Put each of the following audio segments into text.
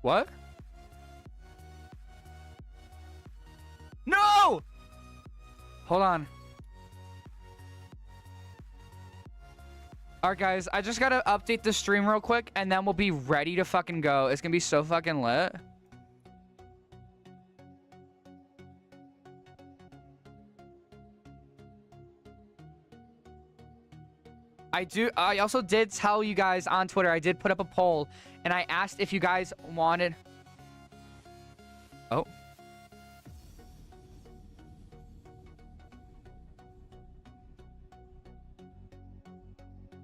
What? No! Hold on. Alright, guys. I just gotta update the stream real quick, and then we'll be ready to fucking go. It's gonna be so fucking lit. I also did tell you guys on Twitter, I did put up a poll, and I asked if you guys wanted... Oh.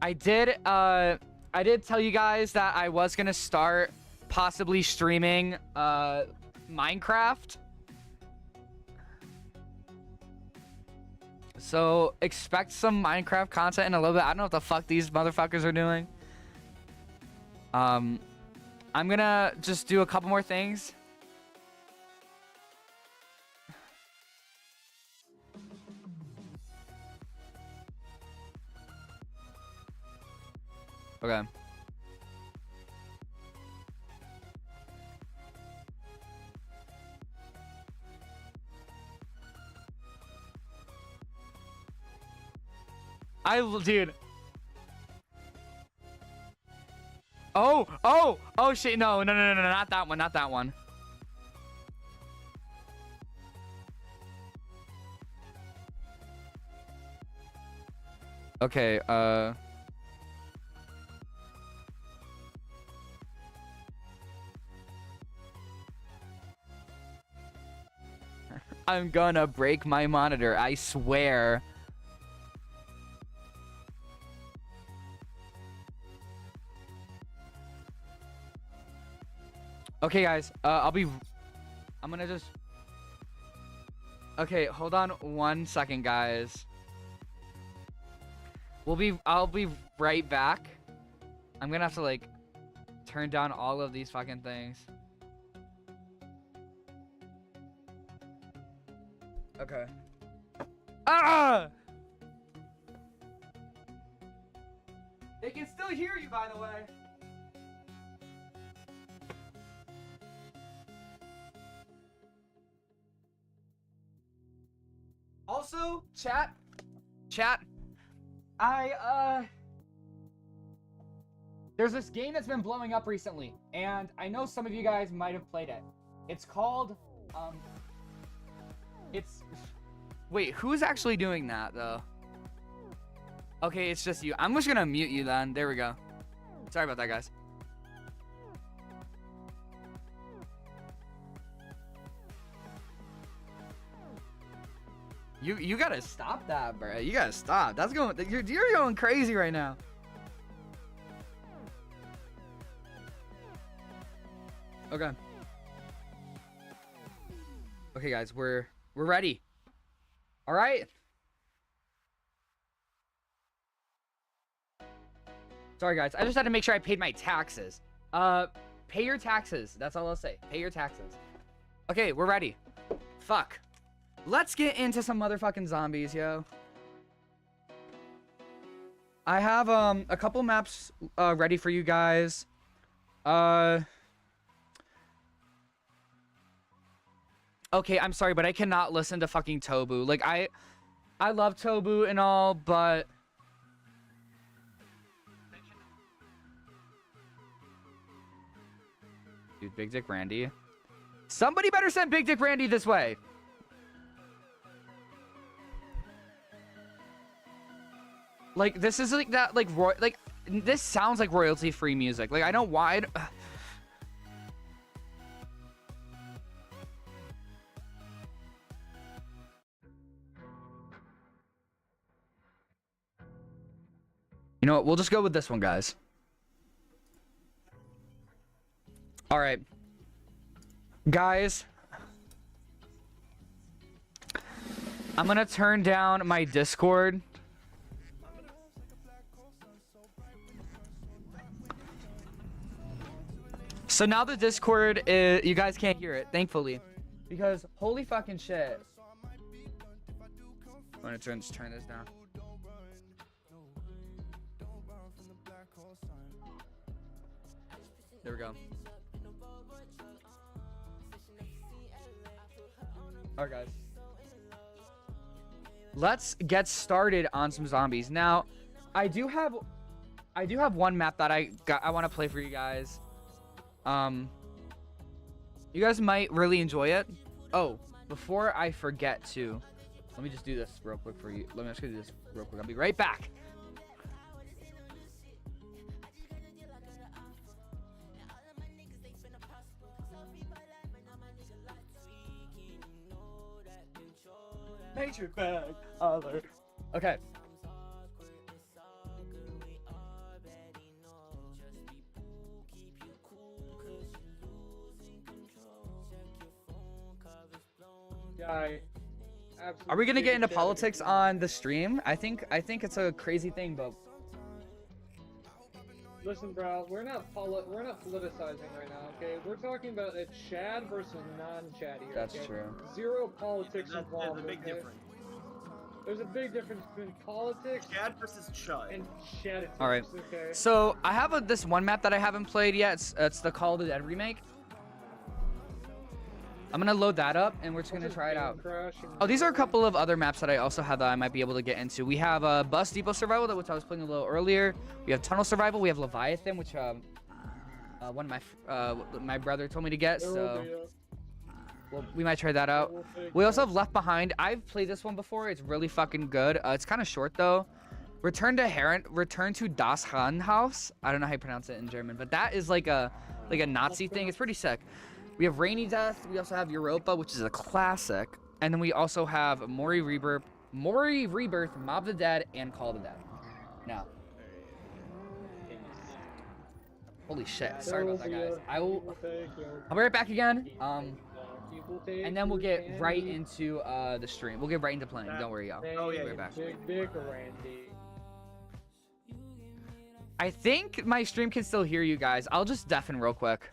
I did tell you guys that I was gonna start possibly streaming Minecraft. So expect some Minecraft content in a little bit. I don't know what the fuck these motherfuckers are doing. I'm gonna just do a couple more things. Okay. Dude. Oh shit, no, not that one, not that one. Okay, I'm gonna break my monitor, I swear. Okay, guys, I'm gonna just... Okay, hold on 1 second, guys. I'll be right back. I'm gonna have to, like, turn down all of these fucking things. Okay. Ah! They can still hear you, by the way. Also, chat, there's this game that's been blowing up recently, and I know some of you guys might have played it. It's called, wait, who's actually doing that, though? Okay, it's just you. I'm just gonna mute you then. There we go. Sorry about that, guys. You gotta stop that, bro. You gotta stop. That's going. You're going crazy right now. Okay. Okay, guys, we're ready. All right. Sorry, guys. I just had to make sure I paid my taxes. Pay your taxes. That's all I'll say. Pay your taxes. Okay, we're ready. Fuck. Let's get into some motherfucking zombies, yo. I have a couple maps ready for you guys. Okay, I'm sorry, but I cannot listen to fucking Tobu. Like, I love Tobu and all, but... Dude, Big Dick Randy. Somebody better send Big Dick Randy this way. Like, this is like that, like, this sounds like royalty-free music. Like, I know why. You know what? We'll just go with this one, guys. All right. Guys. I'm going to turn down my Discord. So now the Discord is, you guys can't hear it, thankfully, because holy fucking shit. I'm gonna turn this down. There we go. Alright, guys. Let's get started on some zombies. Now, I do have one map that I want to play for you guys. You guys might really enjoy it. Oh, before I forget to, let me just do this real quick for you. Let me just do this real quick. I'll be right back. Major bag alert. Okay. Guy. Are we gonna get into politics on the stream? I think it's a crazy thing, but Listen, bro, we're not politicizing right now, okay? We're talking about a Chad versus non-Chad here. That's okay? true. Zero politics There's involved. a big okay? difference. There's a big difference between politics Chad versus Chud. and Chad. All right. Okay. So I have this one map that I haven't played yet. It's the Call of the Dead remake. I'm gonna load that up and we're just gonna try it out. Oh, these are a couple of other maps that I also have that I might be able to get into. We have Bus Depot Survival, which I was playing a little earlier. We have Tunnel Survival. We have Leviathan, which one of my brother told me to get. So well, we might try that out. We also have Left Behind. I've played this one before. It's really fucking good. It's kind of short though. Return to Das Herrenhaus. I don't know how you pronounce it in German, but that is like a Nazi thing. It's pretty sick. We have Rainy Death. We also have Europa, which is a classic. And then we also have Mori Rebirth, Mob of the Dead, and Call of the Dead. Now. Holy shit. Sorry about that, guys. I'll be right back again. And then we'll get right into the stream. We'll get right into playing. Don't worry, y'all. Oh, yeah, We'll be right back. Big Randy. I think my stream can still hear you guys. I'll just deafen real quick.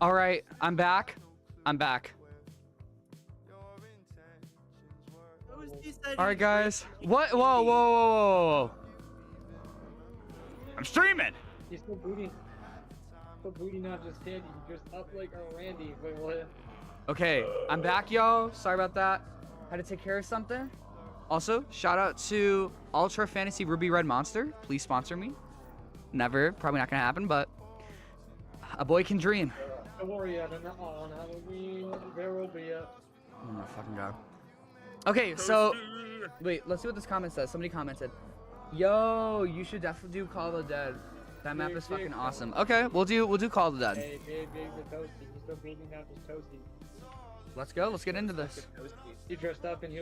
All right, I'm back. I'm back. All right, guys. What? Whoa, whoa, whoa, whoa, whoa. I'm streaming. He's still booty. Still booty, not just hit. He just up like a Randy. Wait, what? Okay, I'm back, y'all. Sorry about that. Had to take care of something. Also, shout out to Ultra Fantasy Ruby Red Monster. Please sponsor me. Never. Probably not gonna happen, but a boy can dream. Don't worry, on Halloween there will be a. Oh my fucking god. Okay, so wait, let's see what this comment says. Somebody commented, "Yo, you should definitely do Call of the Dead. That map is fucking awesome." Okay, we'll do Call of the Dead. Hey, the toasty. He's still beating out his toasty. Let's go. Let's get into this. He dressed up and he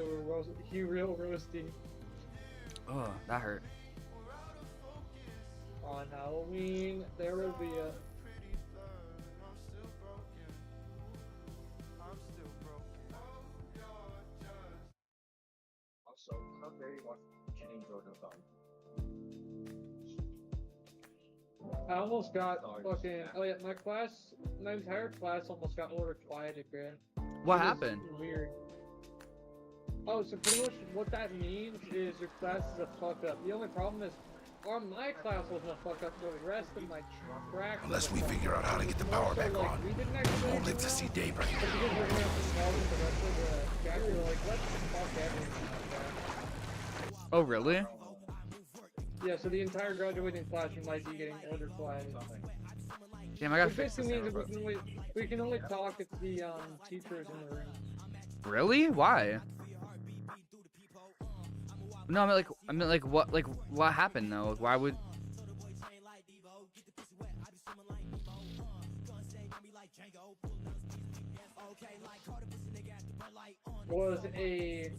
real roasty. Oh, that hurt. On Halloween there will be a. So, how very much Jenny Jordan song. I almost got fucking. Oh yeah, my entire class almost got ordered quieted, man. What It was happened? Weird. Oh, so pretty much what that means is your class is a fuck up. The only problem is, my class wasn't a fuck up, so the rest of my track. Unless we figure out how to get the power back on, we didn't actually won't live to see daybreak. But because we're gonna have to solve the rest of the track, we were like, let's fuck everything. Oh, really? Yeah, so the entire graduating class you might be getting ordered quieted. Damn, I gotta Which fix this. basically means Camera, that we can only talk to the teachers in the room. bro. Really? Why? No, I mean, like, what happened though? Like, why would? Was a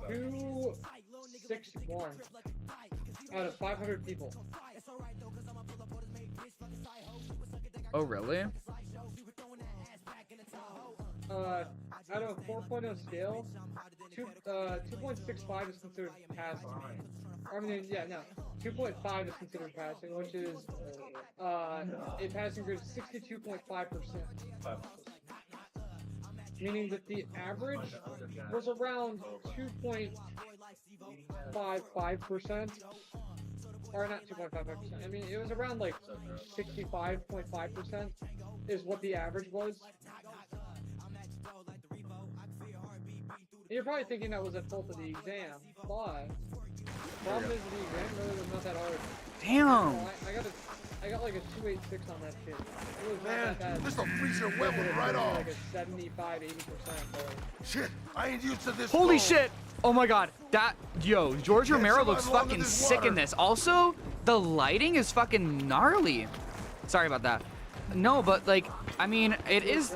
261 out of 500 people. Oh, really? Out of a 4.0 scale, 2.65 is considered passing. I mean, yeah, no, 2.5 is considered passing, which is a passing grade of 62.5%. Meaning that the average was around 2.55%. Or not 2.55%. I mean, it was around like 65.5% is what the average was. You're probably thinking that was a fault of the exam, but the problem is the exam really was not that hard. Damn. I got like a 286 on that shit. It was not Man, that bad. this'll freeze your web one It right was off. like a 75-80%. Shit, I ain't used to this. Holy cold. shit! Oh my god, yo, George Can't Romero survive looks long in fucking this sick in water. this. Also, the lighting is fucking gnarly. Sorry about that. No, but like, I mean, it is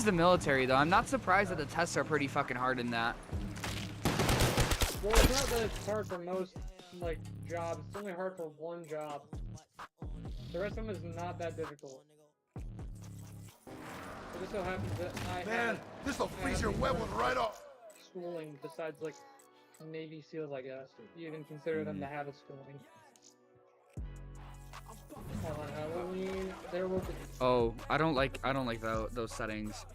the military though. I'm not surprised that the tests are pretty fucking hard in that. Well, it's not that it's hard for most like jobs. It's only hard for one job. The rest of them is not that difficult. It just so happens that I Man, had this'll freeze your web one right off. schooling besides like Navy SEALs, I guess. You even consider them to have a schooling. On Halloween, there will be. Oh, I don't like those settings.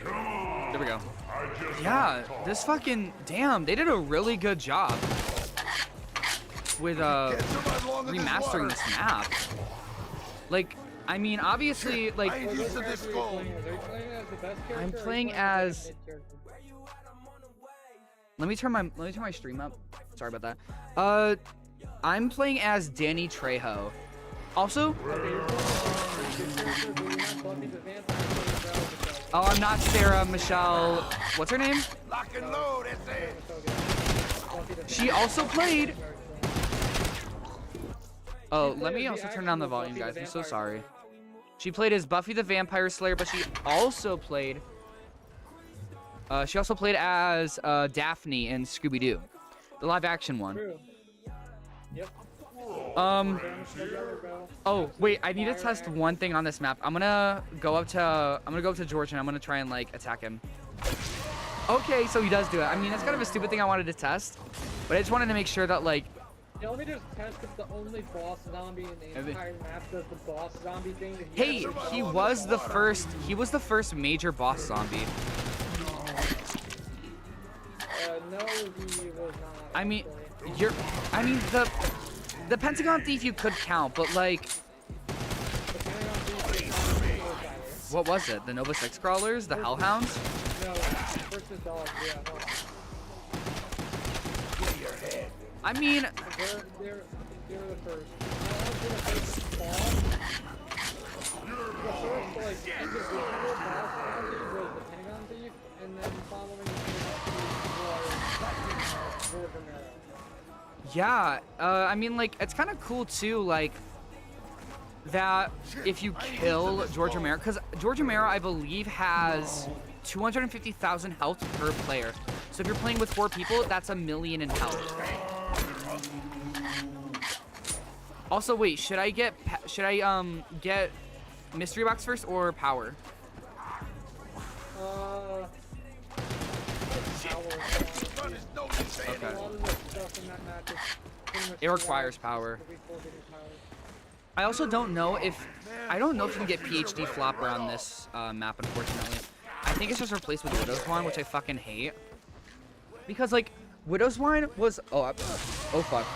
There we go. Yeah, this fucking damn, they did a really good job with Can't survive long in this remastering water. this map. Like, I mean, obviously, I like, ain't What used to character this are you cold. playing as? Are you playing as the best character? I'm or are you playing like a as- mid character? let me turn my stream up. Sorry about that. I'm playing as Danny Trejo. Also, Okay, you're playing as your character, but you're not Buffy the Vampire Slayer. oh, I'm not Sarah Michelle. What's her name? Lock and load, that's it. She also played. Oh, let me also turn down the volume, guys. I'm so sorry. She played as Buffy the Vampire Slayer, but she also played as Daphne in Scooby-Doo, the live-action one. True. Yep. Oh wait, I need to test one thing on this map. I'm gonna go up to George and I'm gonna try and like attack him. Okay, so he does do it. I mean, that's kind of a stupid thing I wanted to test, but I just wanted to make sure that like Yeah, let me just test if the only boss zombie in the Maybe. entire map does the boss zombie thing. If Hey, actually he follows was the boss first. He was the first major boss zombie. no, he was not. I mean, actually. I mean the Pentagon Thief you could count, but like, Depending on who you pick, what was it? The Nova Six Crawlers, the Hellhounds? no, versus dogs, yeah. No. I mean, They're the first. I don't think the first boss. The first, like, individual boss zombie was the Pentagon Thief, and then following the Pentagon Thief was George Romero. yeah. I mean, like, it's kind of cool too, like, that if you kill George Romero, because George Romero, I believe, has 250,000 health per player. So if you're playing with 4 people, that's 1,000,000 in health. Also, wait, should I get mystery box first or power? Power. Okay. A lot of the stuff in that match is pretty much It requires power. the before getting power. I also don't know if you can get PhD Flopper on this map, unfortunately. I think it's just replaced with Widow's Wine, which I fucking hate. Because like Widow's Wine was oh fuck.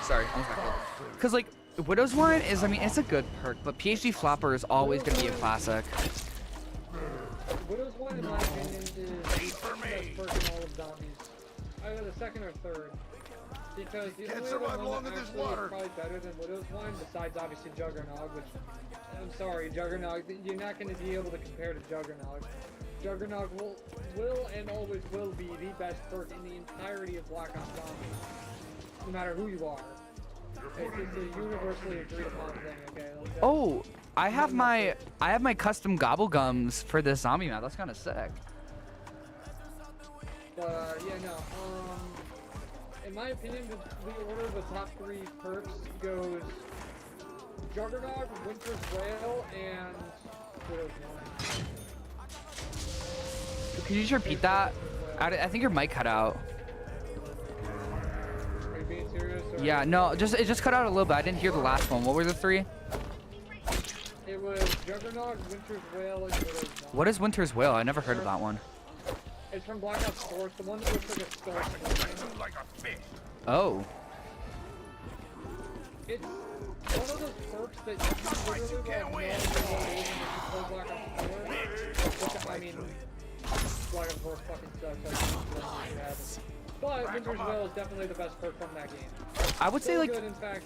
Sorry, almost got killed. Because like Widow's Wine is, I mean, it's a good perk, but PhD Flopper is always gonna be a classic. Widow's Wine, in my opinion, is the best perk in all of zombies. Either the second or third. Because the only other one that actually is probably better than Widow's Wine, besides obviously Juggernog, which, I'm sorry, Juggernog, you're not going to be able to compare to Juggernog. Juggernog will and always will be the best perk in the entirety of Black Ops Zombies. No matter who you are. It's a universally agreed upon thing, okay? Oh, I have my custom gobblegums for this zombie map. That's kind of sick. But, yeah, no, in my opinion, the order of the top 3 perks goes Juggernog, Winter's Wail, and Widow's Wine. Could you just repeat that? I think your mic cut out. Are you being serious? Or Yeah, no, it just cut out a little bit. I didn't hear the last one. What were the 3? It was Juggernog, Winter's Wail, and Widow's Wine. What is Winter's Wail? I never heard of that one. It's from Black Ops 4. It's the one that looks like a skull. Like a fish. Oh. It's one of those perks that you literally like know what it is when you play Black Ops 4. Which, I mean, Black Ops 4 fucking sucks. But Winter's Wail is definitely the best perk from that game. I would say So like good, in fact,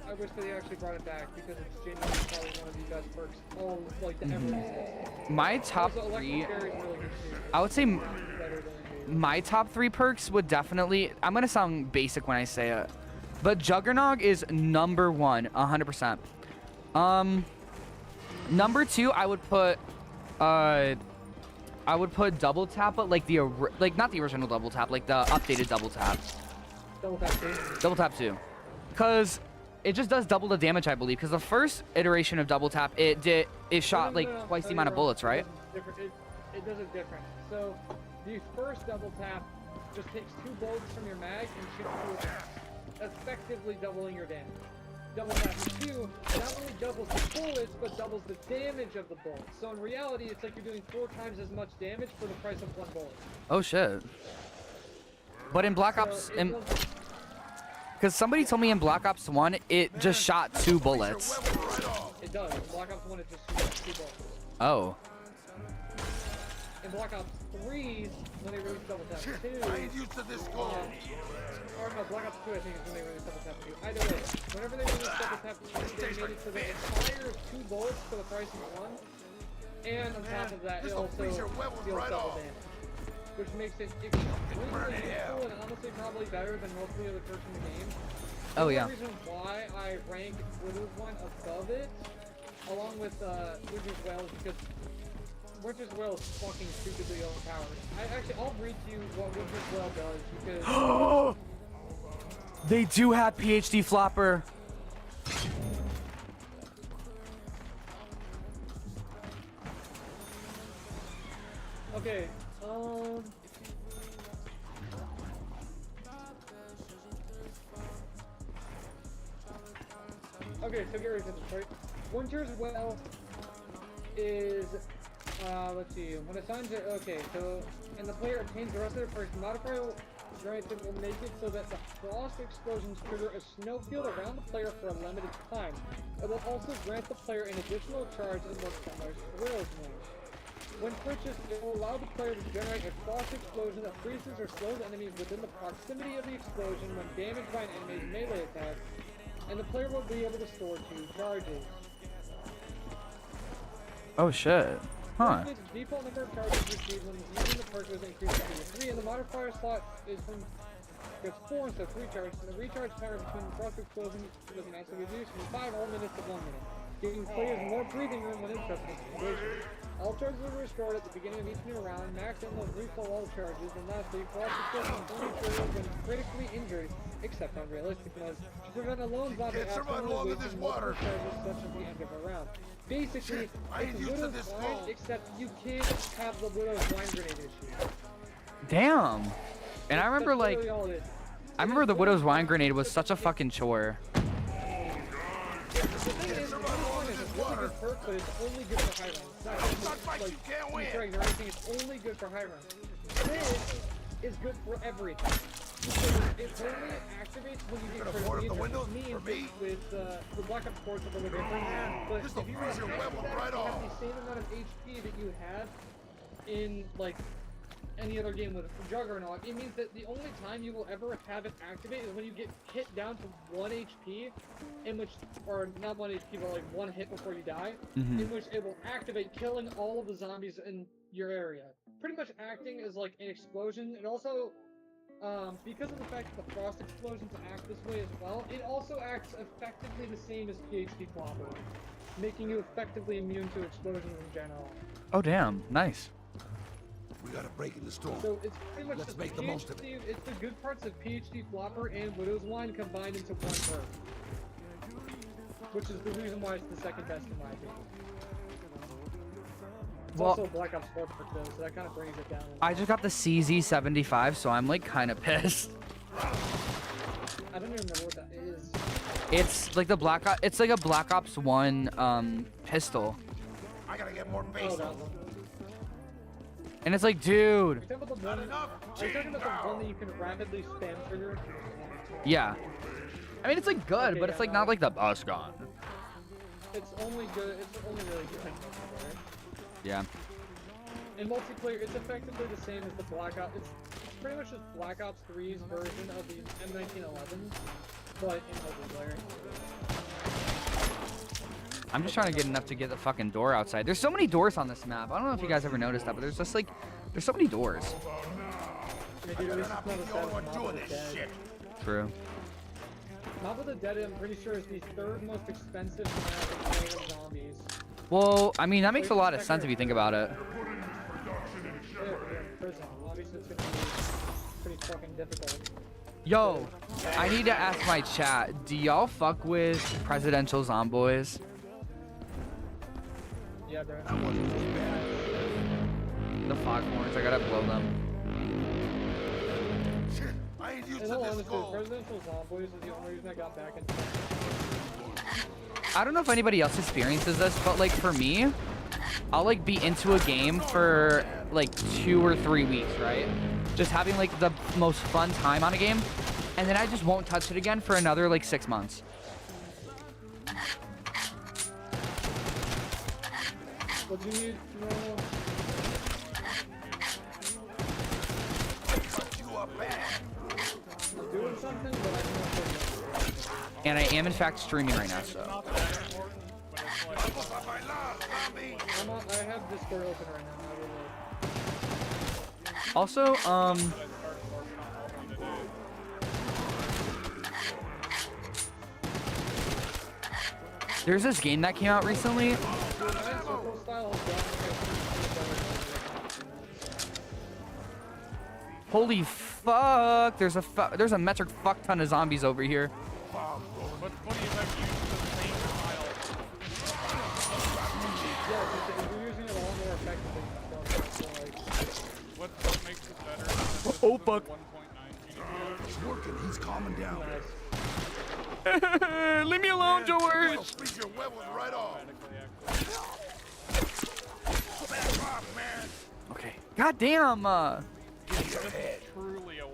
I wish they actually brought it back because it's genuinely probably one of the best perks all like the ever existed. my top Also, 3. Electric Fairy is really good too. I would say Better than Invade. my top 3 perks would definitely. I'm gonna sound basic when I say it, but Juggernog is number 1, 100%. Number 2, I would put double tap, but like not the original double tap, like the updated double tap. Double tap too. Double tap 2, cause it just does double the damage, I believe. Cause the first iteration of double tap, it shot like twice the amount of bullets, right? It does it different. So the first double tap just takes 2 bullets from your mag and shoots 2 of them, effectively doubling your damage. Double tap 2 not only doubles the bullets, but doubles the damage of the bullets. So in reality, it's like you're doing 4 times as much damage for the price of 1 bullet. Oh shit. But in Black Ops, So it does- because somebody told me in Black Ops 1, it just shot 2 bullets. It does. In Black Ops 1, it just shoots 2 bullets. Oh. In Black Ops 3, when they released double tap 2, I ain't used to this goal. or no, Black Ops 2 I think is when they released double tap 2. Either way, whenever they released double tap 2, they made it so that it fires 2 bullets for the price of 1. And on top of that, it This'll also freeze deals your werewolf double right off. damage. Which makes it extremely useful and honestly probably better than most of the other perks in the game. Oh, The yeah. only reason why I rank Widow's Wine above it, along with Winter's Wail, is because Winter's Wail is fucking stupidly overpowered. I'll read to you what Winter's Wail does because They do have PhD Flopper. okay, okay, so get ready for this, right? Winter's Well is, let's see, when assigned to, okay, so, and the player obtains the rest of their first modifier granted will make it so that the frost explosions trigger a snow field around the player for a limited time. It will also grant the player an additional charge in what's called Widow's Wing. When purchased, it will allow the player to generate a frost explosion that freezes or slows enemies within the proximity of the explosion when damaged by an enemy's melee attack, and the player will be able to store 2 charges. Oh shit. Huh. The default number of charges received when using the perk is increased to 3, and the modifier slot is from gets 4 instead of 3 charges, and the recharge timer between the frost explosions was massively reduced from 5 whole minutes to 1 minute, giving players more breathing room when interested in explosions. All charges are restored at the beginning of each new round, max ammo refill all charges, and lastly, frost explosions only trigger when critically injured, except on realistic modes, to prevent a lone zombie accidentally wasting multiple charges such as the end of a round. Basically, it's Widow's Wine, except you can't have the Widow's Wine grenade issue. Damn. And I remember That's like, literally all it is. I remember the Widow's Wine grenade was such a fucking chore. The thing is, Widow's Wine is a really good perk, but it's only good for high rounds. It's not just like Easter eggs or anything, it's only good for high rounds. This is good for everything. It only activates when you get critically injured. Which means with Black Ops 4 it's a little different. But if you have the same amount of HP that you have in like any other game with Juggernaut, it means that the only time you will ever have it activate is when you get hit down to 1 HP, in which, or not 1 HP, but like 1 hit before you die, in which it will activate, killing all of the zombies in your area. Pretty much acting as like an explosion. It also, because of the fact that the frost explosions act this way as well, it also acts effectively the same as PhD Flopper, making you effectively immune to explosions in general. Oh damn, nice. We gotta break in the storm. So it's pretty much Let's just make the most of it. It's the good parts of PhD Flopper and Widow's Wine combined into one perk, which is the reason why it's the second best in my opinion. It's Well, also a Black Ops 4 perk though, so that kind of brings it down. I just got the CZ75, so I'm like kind of pissed. I don't even remember what that is. It's like the it's like a Black Ops 1 pistol. I gotta get more Oh, base. that one. And it's like, dude. Are you talking about the one? Are you talking about the one that you can rapidly spam trigger? Yeah. I mean, it's like good, Okay, but it's yeah, like no. not like the bus gun. It's only good. It's only really good in multiplayer. Yeah. In multiplayer, it's effectively the same as the Black Ops. It's pretty much just Black Ops 3's version of the M1911, but in multiplayer. I'm just trying to get enough to get the fucking door outside. There's so many doors on this map. I don't know if you guys ever noticed that, but there's just like, there's so many doors. Yeah, dude, at least it's not as bad as Mob doing of the this Dead. shit. True. Mob of the Dead, I'm pretty sure, is the 3rd most expensive map in all of zombies. Well, I mean, that makes a lot of sense if you think about it. Yeah, prison. Obviously, it's gonna be pretty fucking difficult. Yo, I need to ask my chat, do y'all fuck with presidential zomboys? Yeah, bro. The foghorns, I gotta blow them. Shit, I ain't used In to all this honesty, goal. Presidential Zomboys is the only reason I got back into I don't know if anybody else experiences this, but like for me, I'll like be into a game for like 2 or 3 weeks, right? Just having like the most fun time on a game, and then I just won't touch it again for another like 6 months. What do you need? No. Cut you up bad. I'm doing something, but I don't know. And I am in fact streaming right now, so. I have Discord open right now. I will Also, there's this game that came out recently. Circle style is Holy fuck! There's a metric fuck ton of zombies over here. What's funny is I've used the same file. yeah, if you're using it a lot more effectively. What makes it better? Oh, fuck. 1.9 He's working, he's calming down. Nice. Leave me alone, George. Freeze your huevos right off. Okay. God damn. This is truly a 1.9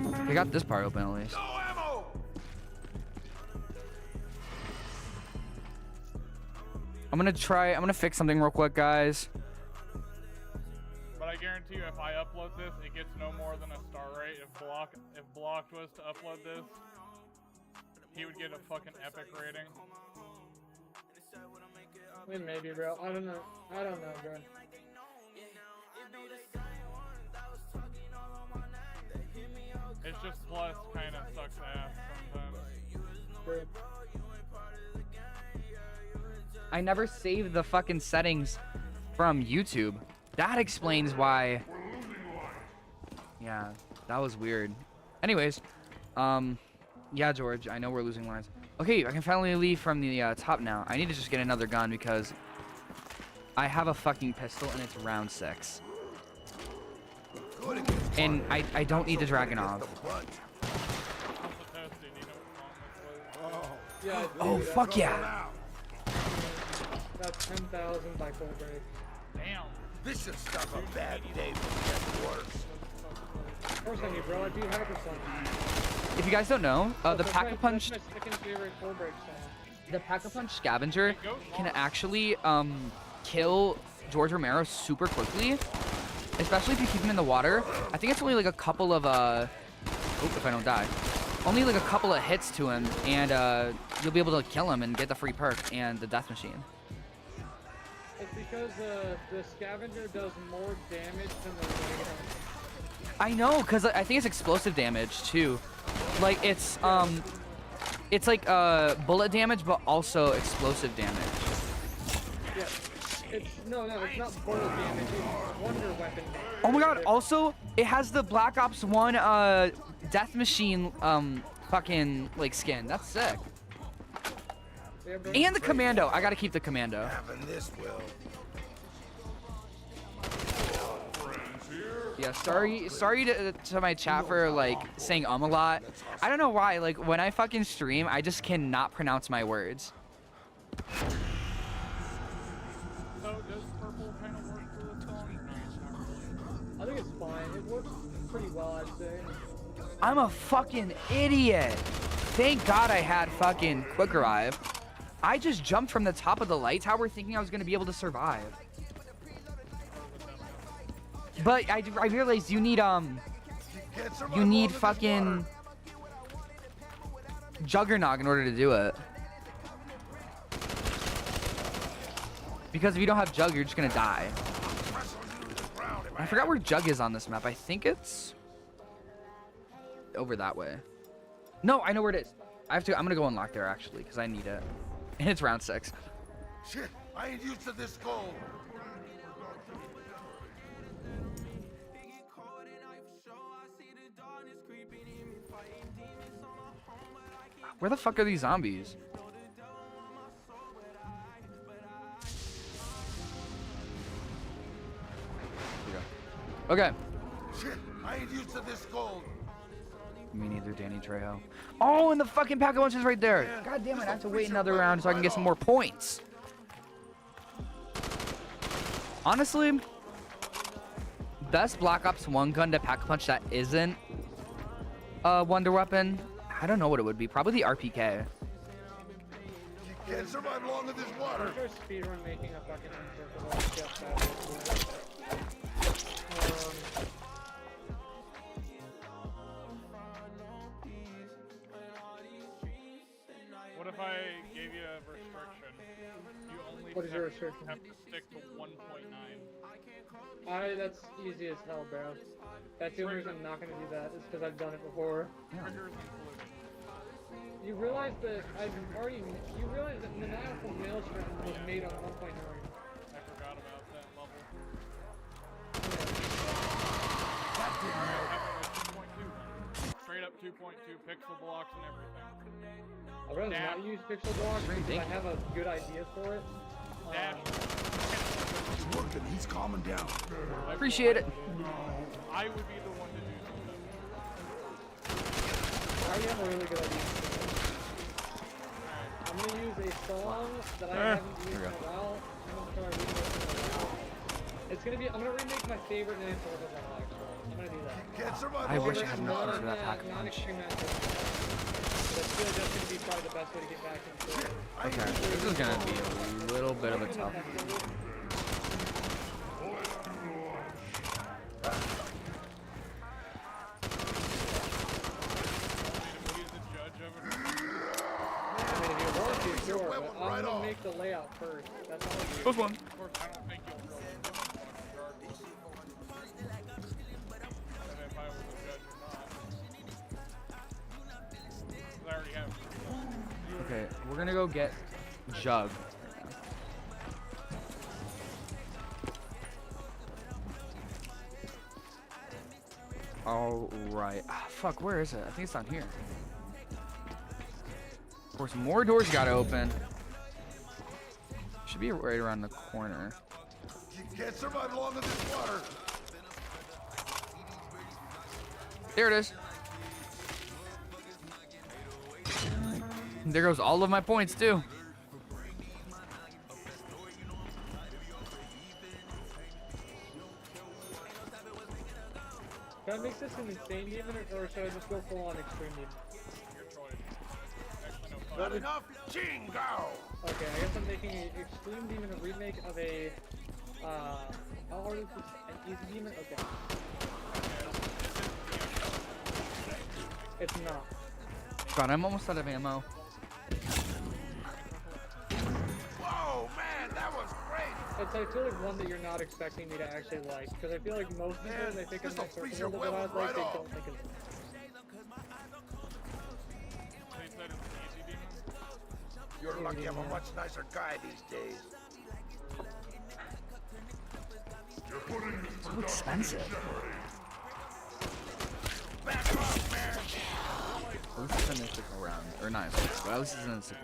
level. I got this part open at least. No ammo. I'm gonna fix something real quick, guys. But I guarantee you, if I upload this, it gets no more than a star rate. If Blocked was to upload this, he would get a fucking epic rating. I mean, maybe, bro. I don't know. I don't know, bro. It's just Plus kind of sucks ass sometimes. Bro. I never saved the fucking settings from YouTube. That explains why. Yeah, that was weird. Anyways, yeah, George, I know we're losing lines. Okay, I can finally leave from the top now. I need to just get another gun because I have a fucking pistol and it's round 6. And I don't need the Dragunov. Yeah, I do. Oh, That's fuck yeah. That's 10,000 by full break. Damn. This should stop a bad day from getting worse. Of course I need, bro. I do have it something. If you guys don't know, the Pack-a-Punch, That's my second favorite full break song. the Pack-a-Punch scavenger can actually kill George Romero super quickly, especially if you keep him in the water. I think it's only like a couple of if I don't die, only like a couple of hits to him, and you'll be able to kill him and get the free perk and the death machine. It's because the scavenger does more damage than the regular. I know, cause I think it's explosive damage too. Like it's like bullet damage, but also explosive damage. Yeah. It's it's not bullet damage. It's wonder weapon damage. Oh my god! Also, it has the Black Ops 1 death machine fucking like skin. That's sick. Yeah, bro. And the commando. I gotta keep the commando. Having this will. Yeah, sorry to my chat for like saying a lot. I don't know why. Like when I fucking stream, I just cannot pronounce my words. So does purple kind of work for this song? No, it's not really. I think it's fine. It works pretty well, I'd say. I'm a fucking idiot. Thank God I had fucking quick arrive. I just jumped from the top of the light tower thinking I was gonna be able to survive. But I realized you need fucking Juggernog in order to do it. Because if you don't have Jug, you're just gonna die. I forgot where Jug is on this map. I think it's over that way. No, I know where it is. I'm gonna go unlock there actually, because I need it. And it's round 6. Shit, I ain't used to this cold. Where the fuck are these zombies? Okay. Shit, I ain't used to this cold. Me neither, Danny Trejo. Oh, and the fucking Pack-a-Punch is right there. God damn it, I have to wait another round so I can get some more points. Honestly, best Black Ops 1 gun to Pack-a-Punch that isn't a wonder weapon. I don't know what it would be. Probably the RPK. You can't survive long in this water. There's speedrun making a fucking uncircle. What if I gave you a restriction? You only What is your restriction? have to stick to 1.9. That's easy as hell, bro. That's the only reason I'm not gonna do that. Is because I've done it before. Triggers included. You realize that You realize that Maniacal Maelstrom was made on 1.9. I forgot about that level. Straight up 2.2 pixel blocks and everything. I'd rather not use pixel blocks because I have a good idea for it. Dash. He's working, he's calming down. Appreciate it. I would be the one to do something. already have a really good idea. I'm gonna use a song that I haven't used in a while. I'm gonna try remixing it now. It's gonna be, I'm gonna remake my favorite Nine Circles level, actually. I'm gonna do that. Can't survive I wish I long had in enough this for that pack a punch. Non-extreme matchup. But I feel like that's gonna be probably the best way to get back into it. Okay, this is gonna be a little bit of a tough one. He's the judge of it. I mean, if you want to, sure, but I'm gonna make the layout first. That's all I do. First one. Of course, I don't think you'll really win this one regardless. And if I was a judge or not. 'Cause I already have. Okay, we're gonna go get Jug. All right. Ah, fuck, where is it? I think it's down here. Of course, more doors gotta open. Should be right around the corner. You can't survive long in this water. There it is. There goes all of my points too. Should I make this an insane demon or should I just go full on extreme demon? Your choice. Actually, no, Not fine. enough. Jingo. Okay, I guess I'm making an extreme demon a remake of a how hard is this? An easy demon? Okay. It's not. God, I'm almost out of ammo. Whoa, man, that was great. It's I feel like one that you're not expecting me to actually like, because I feel like most people Man, when they think of this'll Nine freeze Circles your that I'd werewolf like, right they off. don't think of it. They said it's an easy demon. You're lucky I'm a much nicer guy these days. So expensive. Back off, man. At least it's an mystical round. Or not, but at least it's an mystical.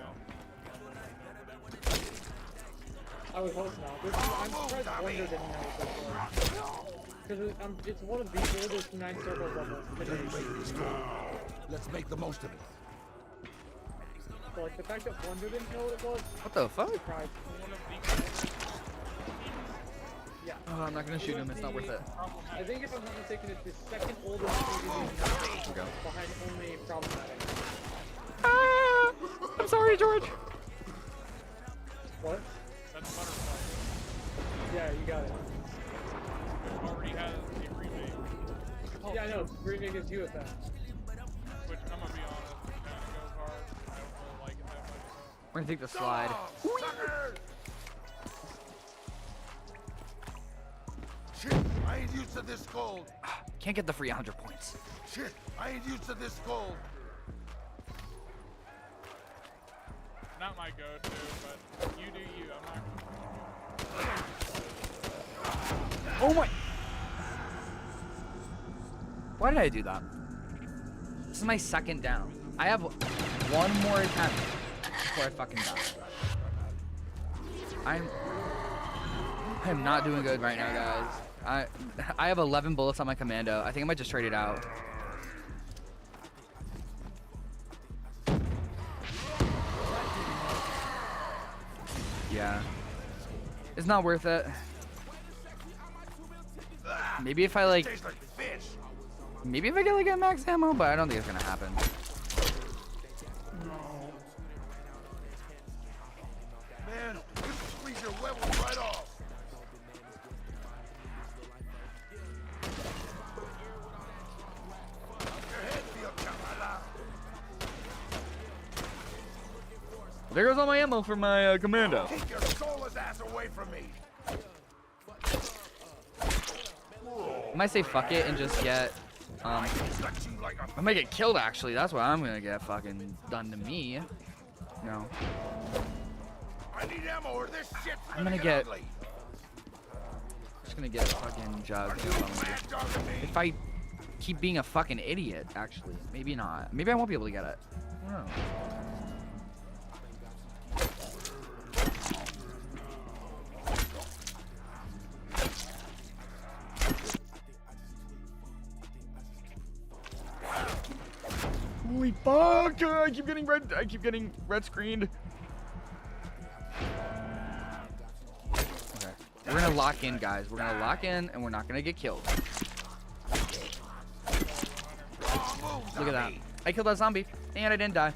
I would hope not. I'm surprised Wonder didn't know it before. Because it's one of the oldest Nine Circles levels to date. Let's make the most of it. So like the fact that Wonder didn't know what it was, What the fuck? surprised. One of the Yeah. Oh, I'm not gonna shoot him. It's not worth it. I think if I'm not mistaken, it's the second oldest movie Okay. behind only Problematic. Ah, I'm sorry, George. What? That's Butterfly. Yeah, you got it. Which already has a remake. Yeah, I know. Remake gives you a that. Which, I'm gonna be honest, it kinda goes hard. I don't really like it that much. We're gonna take the slide. Sucker! Shit, I ain't used to this gold. Can't get the free 100 points. Shit, I ain't used to this gold. Not my go-to, but you do you. I'm not gonna Oh my! Why did I do that? This is my second down. I have one more attempt before I fucking die. I'm not doing good right now, guys. I have 11 bullets on my commando. I think I might just trade it out. Yeah. It's not worth it. Maybe if I like, Tastes like fish. maybe if I get like a max ammo, but I don't think it's gonna happen. Man, you can squeeze your werewolf right off. Your head feel kamala. There goes all my ammo for my commando. Keep your soulless ass away from me. I might say fuck it and just get, I cut you like a I might get killed actually. That's what I'm gonna get fucking done to me. No. I need ammo or this shit's I'm gonna get get- ugly. Just gonna get fucking Jug. Mad dogging me. If I keep being a fucking idiot, actually. Maybe not. Maybe I won't be able to get it. I don't know. Holy Fuck! I keep getting red. I keep getting red screened. Okay. We're gonna lock in, guys. We're gonna lock in, and we're not gonna get killed. Look at that. I killed that zombie, and I didn't die.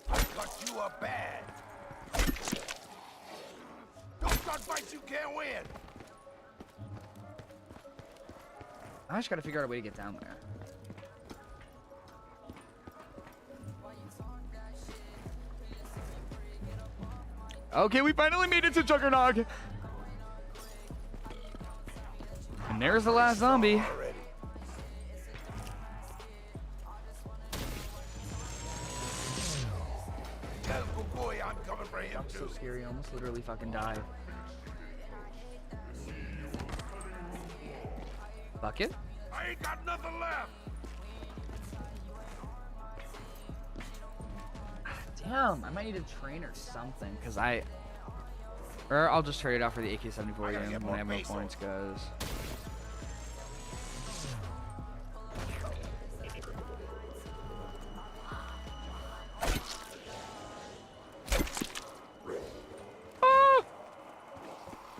Cut you up bad. Don't start fights you can't win. I just gotta figure out a way to get down there. Okay, we finally made it to Juggernog. And there's the last zombie. Already. Tell good boy I'm coming for him I'm so too. scary, I almost literally fucking died. Bucket? I ain't got nothing left. Damn, I might need a train or something, cause or I'll just trade it out for the AK-74 I gotta again get when I have more no pesos. points, cause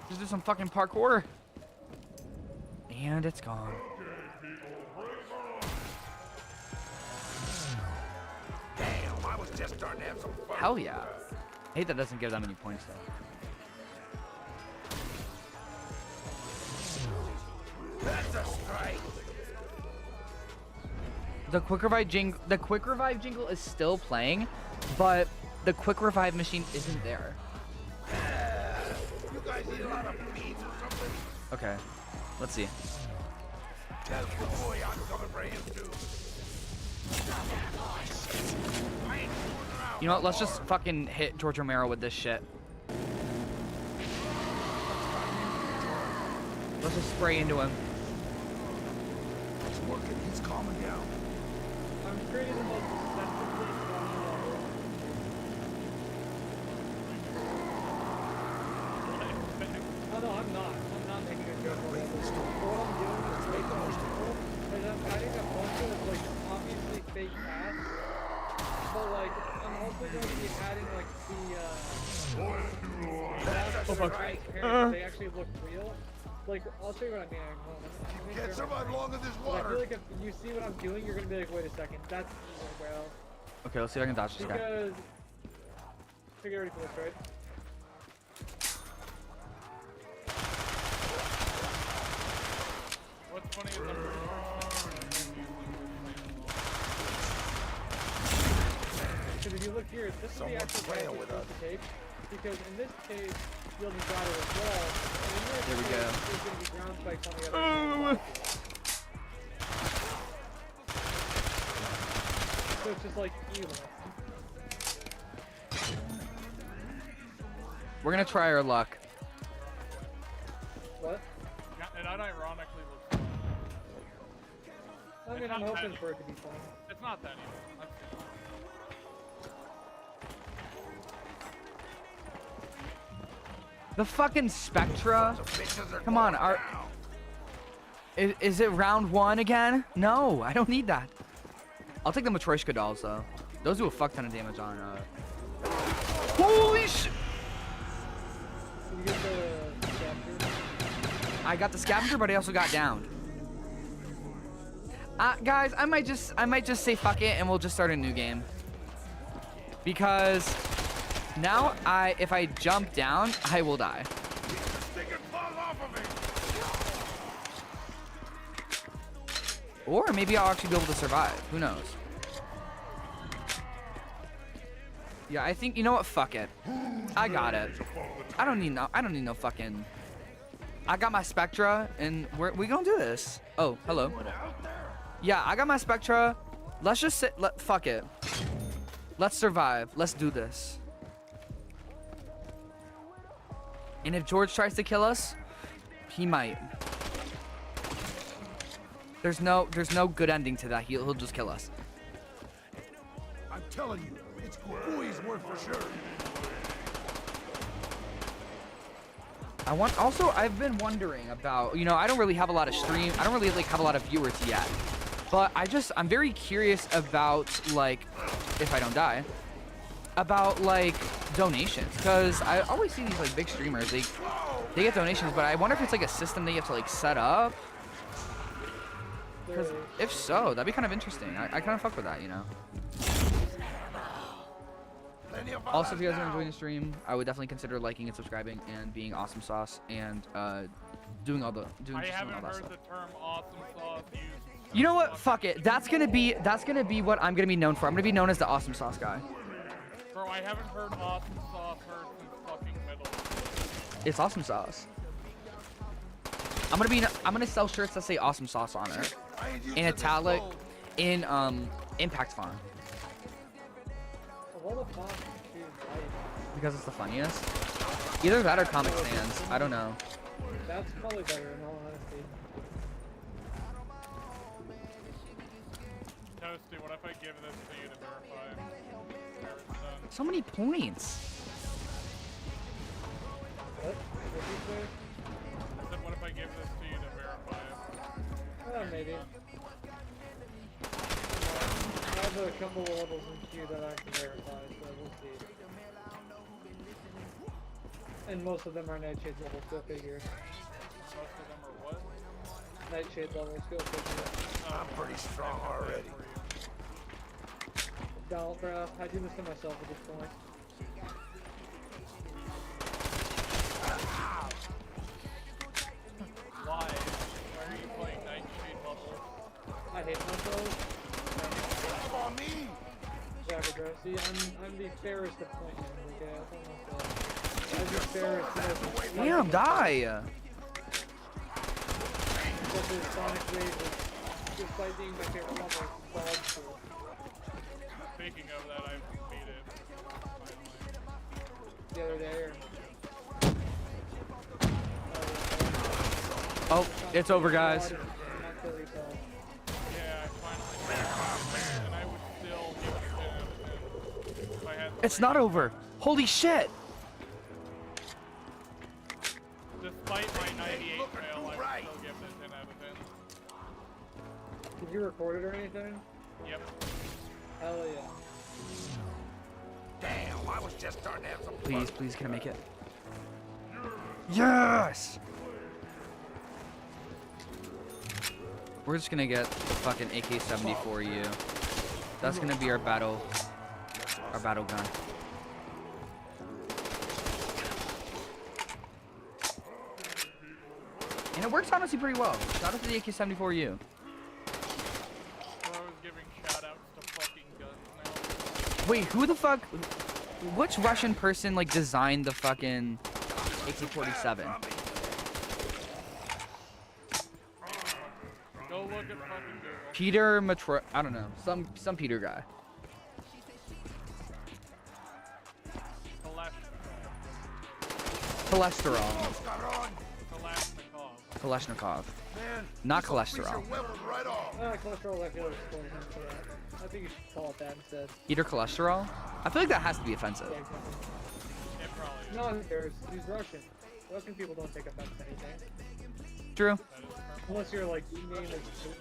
just do some fucking parkour. And it's gone. Damn, I was just starting to have some fun. Hell yeah. I hate that doesn't give that many points though. That's a strike. The quick revive jingle is still playing, but the quick revive machine isn't there. You guys eat a lot of beans or something? Okay, let's see. Tell good boy I'm coming for him too. I ain't fooling around. You know what? Let's just fucking hit George Romero with this shit. Let's just spray into him. It's working. He's calming down. I'm creating the most deceptively funny level. Oh no, I'm not. I'm not making a joke. What I'm doing is way the most people is I'm adding a bunch of like obviously fake paths, but like I'm also going to be adding like the transparent. They actually look real. Like I'll show you what I mean. Hold on. Let me Can't grab my survive phone. long in this But I feel water. like if you see what I'm doing, you're gonna be like, wait a second, that's evil, bro. Okay, let's see if I can dodge this guy. Because figure ready for this, right? What's funny is I'm pretty Because if you look here, this is the Someone's actual playing path with you're us. supposed to take. Because in this case, you'll be glider as well. And in this There we case, go. there's gonna be ground spikes on the other side. So it's just like evil. We're gonna try our luck. What? and it ironically looks fun. I mean, I'm hoping for it to be fun. It's not that evil. That's good. The fucking Spectra. Some bitches are Come on, going our- down. Is it round 1 again? No, I don't need that. I'll take the Matryoshka dolls though. Those do a fuck ton of damage on. Holy shit! Can you get the scavenger? I got the scavenger, but I also got downed. Guys, I might just say fuck it, and we'll just start a new game. Because now if I jump down, I will die. Stick and fall off of it. Or maybe I'll actually be able to survive. Who knows? Yeah, I think, you know what? Fuck it. I got it. I don't need no fucking. I got my Spectra, and we gonna do this. Oh, hello. Yeah, I got my Spectra. Let's just sit. Fuck it. Let's survive. Let's do this. And if George tries to kill us, he might. There's no good ending to that. He'll just kill us. I'm telling you, it's Kukui's word for sure. Also, I've been wondering about, you know, I don't really have a lot of I don't really like have a lot of viewers yet, but I'm very curious about, like, if I don't die, about like donations, because I always see these like big streamers, they get donations, but I wonder if it's like a system that you have to like set up. Because if so, that'd be kind of interesting. I kind of fuck with that, you know. Also, if you guys are enjoying the stream, I would definitely consider liking and subscribing and being awesome sauce and doing all that I haven't stuff. heard the term awesome sauce used. You know what? Fuck it. That's gonna be what I'm gonna be known for. I'm gonna be known as the awesome sauce guy. Bro, I haven't heard awesome sauce heard since fucking middle. It's awesome sauce. I'm gonna sell shirts that say awesome sauce on it, in italic, in impact font. What the fuck is light? Because it's the funniest. Either that or Comic Sans. I don't know. That's probably better in all honesty. Toasty, what if I give this to you to verify? Where it's done? So many points. What? What did you say? I said, what if I give this to you to verify it? Maybe. I have a couple of levels in queue that I can verify, so we'll see. And most of them are Nightshade levels, go figure. Most of them are what? Nightshade levels, go figure. I'm pretty strong already. Donald, bro, I do this to myself at this point. Why? Why are you playing Nightshade levels? I hate myself. Come on me! Whatever, bro. See, I'm the fairest of point names, okay? I don't myself. I'm the fairest. Damn, die. Especially Sonic Wave, despite being my favorite level, it's dog food. Speaking of that, I beat it. Finally. The other day, or... Oh, it's over, guys. Yeah, I finally beat it. And I would still give it 10 out of 10 if I had the It's not over. Holy shit. Despite my 98 fail, I would still give it 10 out of 10. Did you record it or anything? Yep. Hell yeah. Damn, I was just starting to have some Please, please, can I make it? Yes! We're just gonna get the fucking AK-74U. That's gonna be our battle gun. And it works honestly pretty well. Shout out to the AK-74U. Bro, I was giving shoutouts to fucking guns now. Wait, who the fuck? Which Russian person like designed the fucking AK-47? Go look at fucking Google. Peter Matro. I don't know. Some Peter guy. Cholesterol. Kalashnikov. Man, Not this'll freeze cholesterol. your weapons right off. Cholesterol, I feel like explosion for that. I think you should call it that instead. Peter cholesterol? I feel like that has to be offensive. Yeah, exactly. It probably is. No one cares. He's Russian. Russian people don't take offense to anything. True. Unless you're like, name is Putin.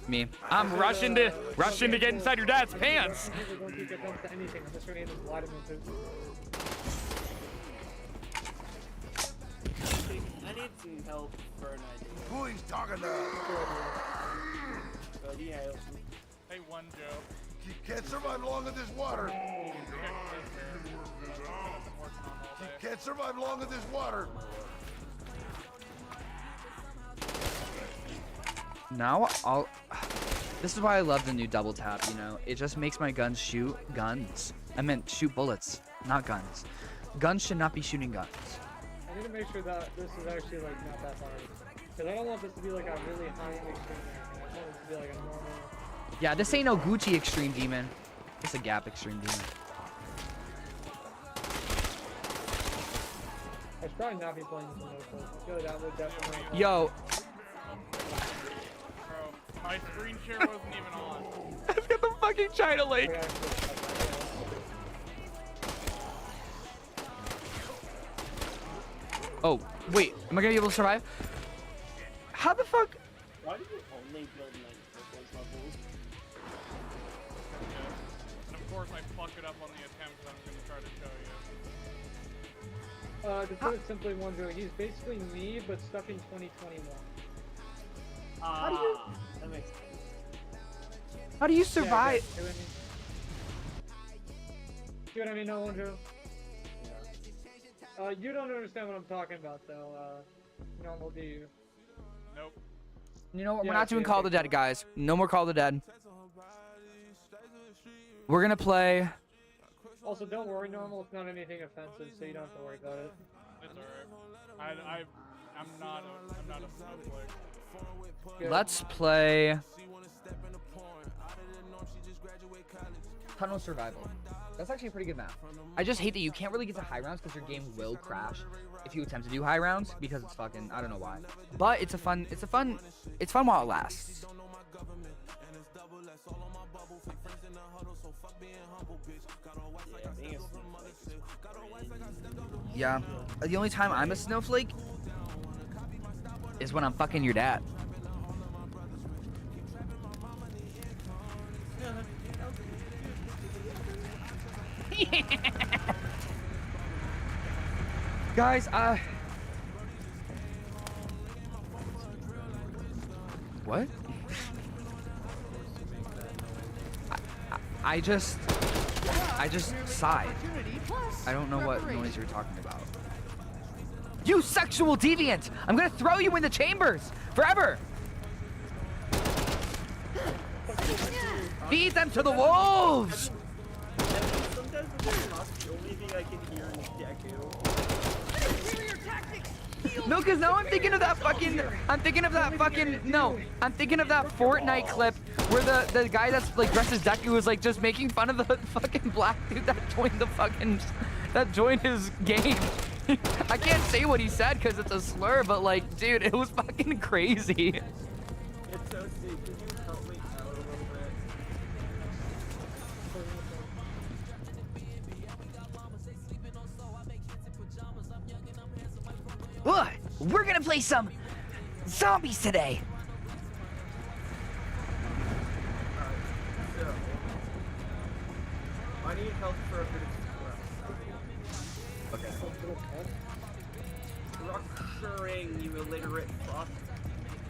Me. I'm rushing to get inside your dad's pants. Russian people don't take offense to anything unless your name is Vladimir Putin. I need some help for an idea. Who he's talking to? But he helps me. Hey, one joke. You can't survive long in this water. Can't survive long in this water. Now I'll. This is why I love the new double tap. You know, it just makes my guns shoot guns. I meant shoot bullets, not guns. Guns should not be shooting guns. I need to make sure that this is actually like not that hard. Because I don't want this to be like a really high-end extreme. I want this to be like a normal. Yeah, this ain't no Gucci Extreme Demon. It's a Gap Extreme Demon. I should probably not be playing this in no I feel like that would definitely. Yo, Bro, my screen share wasn't even on. I've got the fucking China Lake. Oh, wait. Am I gonna be able to survive? How the fuck? Why do you only build 96 levels? Yeah. And of course I fuck it up on the attempts I'm gonna try to show you. To put it simply, Wonder, he's basically me, but stuck in 2021. That makes sense. How do you survive? Yeah, see what I mean, no, Wonder? You don't understand what I'm talking about, though, normal, do you? Nope. You know what? We're Yeah, not doing okay, Call of the okay. Dead, guys. No more Call of the Dead. We're gonna play. Also, don't worry, normal, it's not anything offensive, so you don't have to worry about it. It's alright. I'm not a snowflake. Good. Let's play. Tunnel Survival. That's actually a pretty good map. I just hate that you can't really get to high rounds because your game will crash if you attempt to do high rounds because it's fucking, I don't know why. But it's fun while it lasts. Yeah, being a snowflake. Yeah. The only time I'm a snowflake is when I'm fucking your dad. Guys, what? I just sighed. I don't know what noise you're talking about. You sexual deviant! I'm gonna throw you in the chambers forever. Feed them to the wolves. Sometimes when they talk, the only thing I can hear is Deku. No, cause now I'm thinking of that fucking. I'm thinking of that Fortnite clip where the guy that's like dressed as Deku was like just making fun of the fucking black dude that joined his game. I can't say what he said because it's a slur, but like, dude, it was fucking crazy. It's so sick. Can you help me out a little bit? Ugh, we're gonna play some zombies today. So, I need help for a bit of Okay. structuring, you illiterate fuck.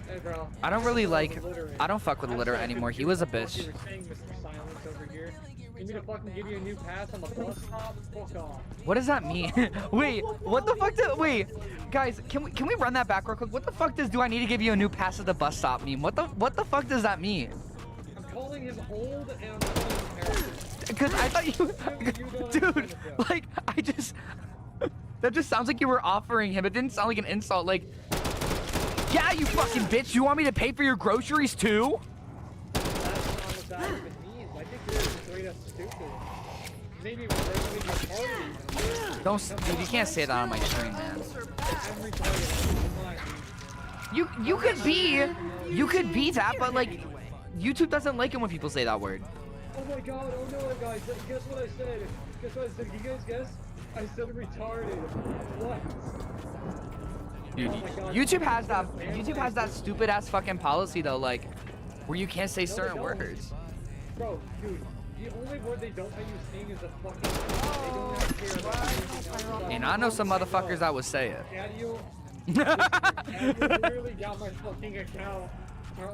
Hey, bro. I don't really like. Illiterate. I don't fuck with I'm Litter sorry, anymore. but He you was a know what bitch. you were saying, Mr. Silence over here. You need to fucking give you a new pass on the bus stop? Fuck off. What does that mean? Wait, what the fuck? Wait, guys, can we run that back real quick? What the fuck do I need to give you a new pass at the bus stop mean? What the fuck does that mean? I'm calling him old and I'm calling him arrogant. Because I thought you, dude, like that just sounds like you were offering him. It didn't sound like an insult. Like, yeah, you fucking bitch. You want me to pay for your groceries too? That's not what that even means. I think you're straight up stupid. Maybe we're regularly retarded. Don't, dude. You can't say that on my stream, man. I'm retarded. I'm not. You could be that, but like, YouTube doesn't like it when people say that word. Oh my god, oh no, guys, guess what I said? Guess what I said? Can you guys guess? I said retarded. What? Dude, Oh my God. YouTube has that stupid ass fucking policy though, like, where you can't say No, they certain don't. words. Bro, dude, the only word they don't let you sing is a fucking. They don't even care about anything else. And I know some motherfuckers that would say it. Daniel, literally got my fucking account.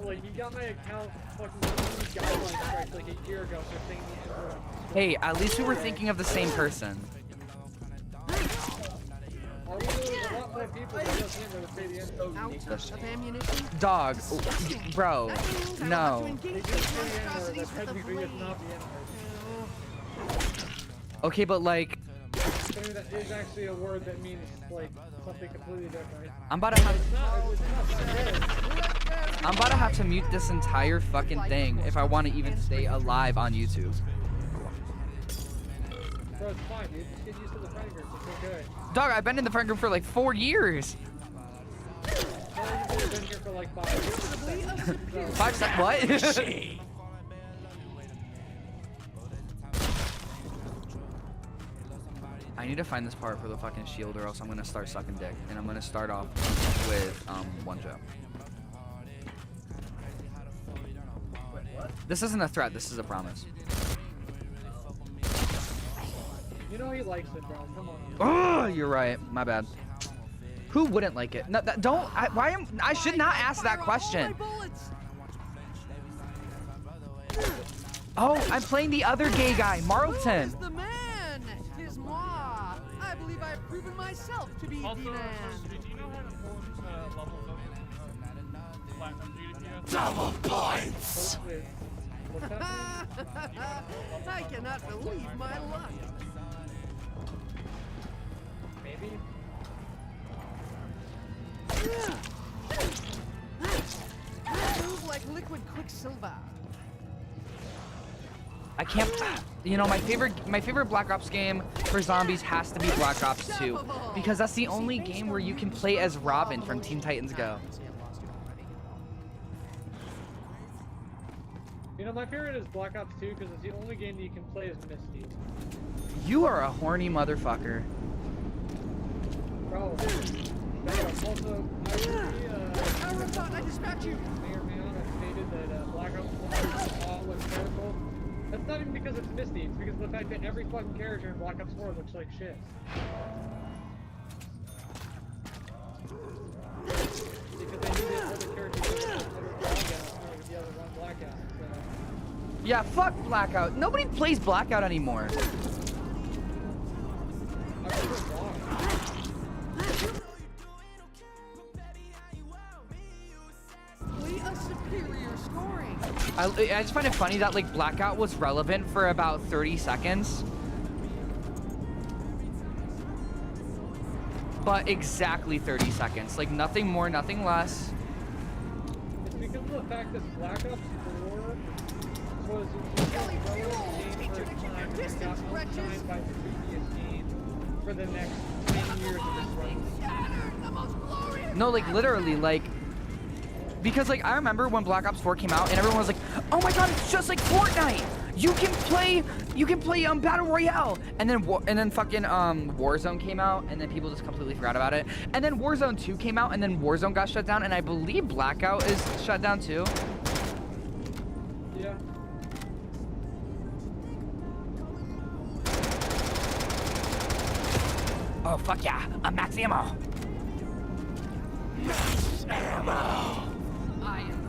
Like, he got my account fucking guideline strikes like a year ago for saying the N-word. Hey, at least we were thinking of the same person. Are we really a lot more people than just him that say the N-word? That's- Of ammunition. Dog, bro, no. They just say the N-word, that technically is not the N-word. Okay, but like, So that is actually a word that means, like, something completely different. I'm about to have It's not that to mute this entire fucking thing if I want to even stay alive on YouTube. Bro, it's fine, dude. Just get used to the friend group. It's okay. Dog, I've been in the friend group for like 4 years. Well, you've only been here for like 5 years. So, 5 seconds. What? I I need to find this part for the fucking shield, or else I'm gonna start sucking dick, and I'm gonna start off with one jump. This isn't a threat. This is a promise. You know he likes it, bro. Come on. Oh, you're right. My bad. Who wouldn't like it? No, don't. I should not ask that question. Oh, I'm playing the other gay guy, Marlton. Who is the man? Tis moi. I believe I have proven myself to be Also, the man. do you know how to pull levels of platinum GDPS? Double points! Wait, what's happening? I cannot believe my luck. Maybe? Move like liquid quicksilver. I can't. You know, my favorite Black Ops game for zombies has to be Black Ops 2, because that's the only game where you can play as Robin from Teen Titans Go. You know, my favorite is Black Ops 2 because it's the only game that you can play as Misty. You are a horny motherfucker. Bro. Also, I dispatch you. Mayor Mayon has stated that Black Ops 1 looks terrible. That's not even because it's Misty, it's because of the fact that every fucking character in Black Ops 4 looks like shit. Because they needed other characters to look like the other one Blackout, so... Yeah, fuck Blackout. Nobody plays Blackout anymore. I was wrong. Play a superior scoring. I just find it funny that like Blackout was relevant for about 30 seconds. But exactly 30 seconds. Like nothing more, nothing less. It's because of the fact that Black Ops 4 was a relevant game for its time and it got outshined by the previous game for the next 10 years of its run. No, like literally, like, because like I remember when Black Ops 4 came out and everyone was like, oh my god, it's just like Fortnite. You can play Battle Royale. And then fucking Warzone came out and then people just completely forgot about it. And then Warzone 2 came out and then Warzone got shut down, and I believe Blackout is shut down too. Yeah. Oh fuck yeah, a max ammo.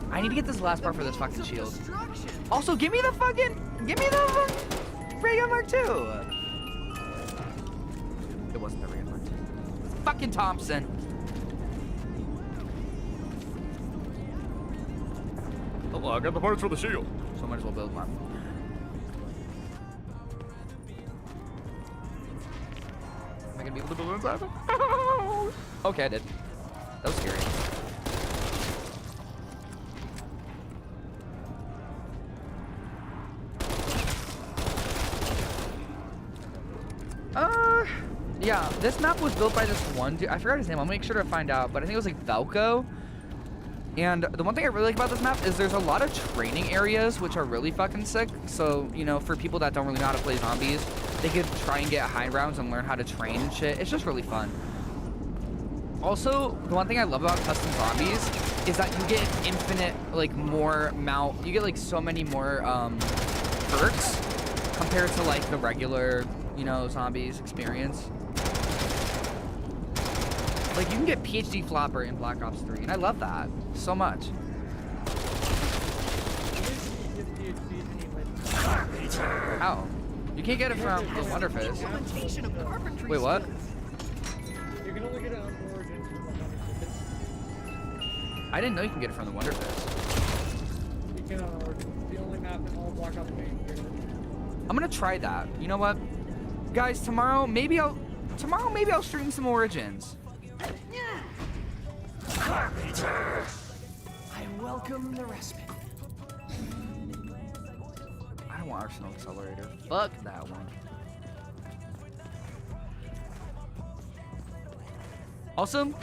I need to get this last part for this fucking shield. Also, give me the Ray Gun Mark II. It wasn't the Ray Gun Mark II. It's fucking Thompson. Oh, I got the parts for the shield. So I might as well build one. Am I gonna be able to build inside? Okay, I did. That was scary. Yeah, this map was built by this one dude. I forgot his name. I'll make sure to find out, but I think it was like Velko. And the one thing I really like about this map is there's a lot of training areas, which are really fucking sick. So, you know, for people that don't really know how to play zombies, they could try and get high rounds and learn how to train and shit. It's just really fun. Also, the one thing I love about custom zombies is that you get infinite, like, more mount. You get, like, so many more perks compared to, like, the regular, you know, zombies experience. Like, you can get PhD Flopper in Black Ops 3, and I love that so much. How? You can't get it from the Wonderfist. Wait, what? You can only get it on Origins from 100. I didn't know you can get it from the Wonderfist. You can on Origins. It's the only map in all Black Ops games. I'm gonna try that. You know what? Guys, tomorrow maybe I'll stream some Origins. I welcome the respite. I don't want Arsenal Accelerator. Fuck that one. Also,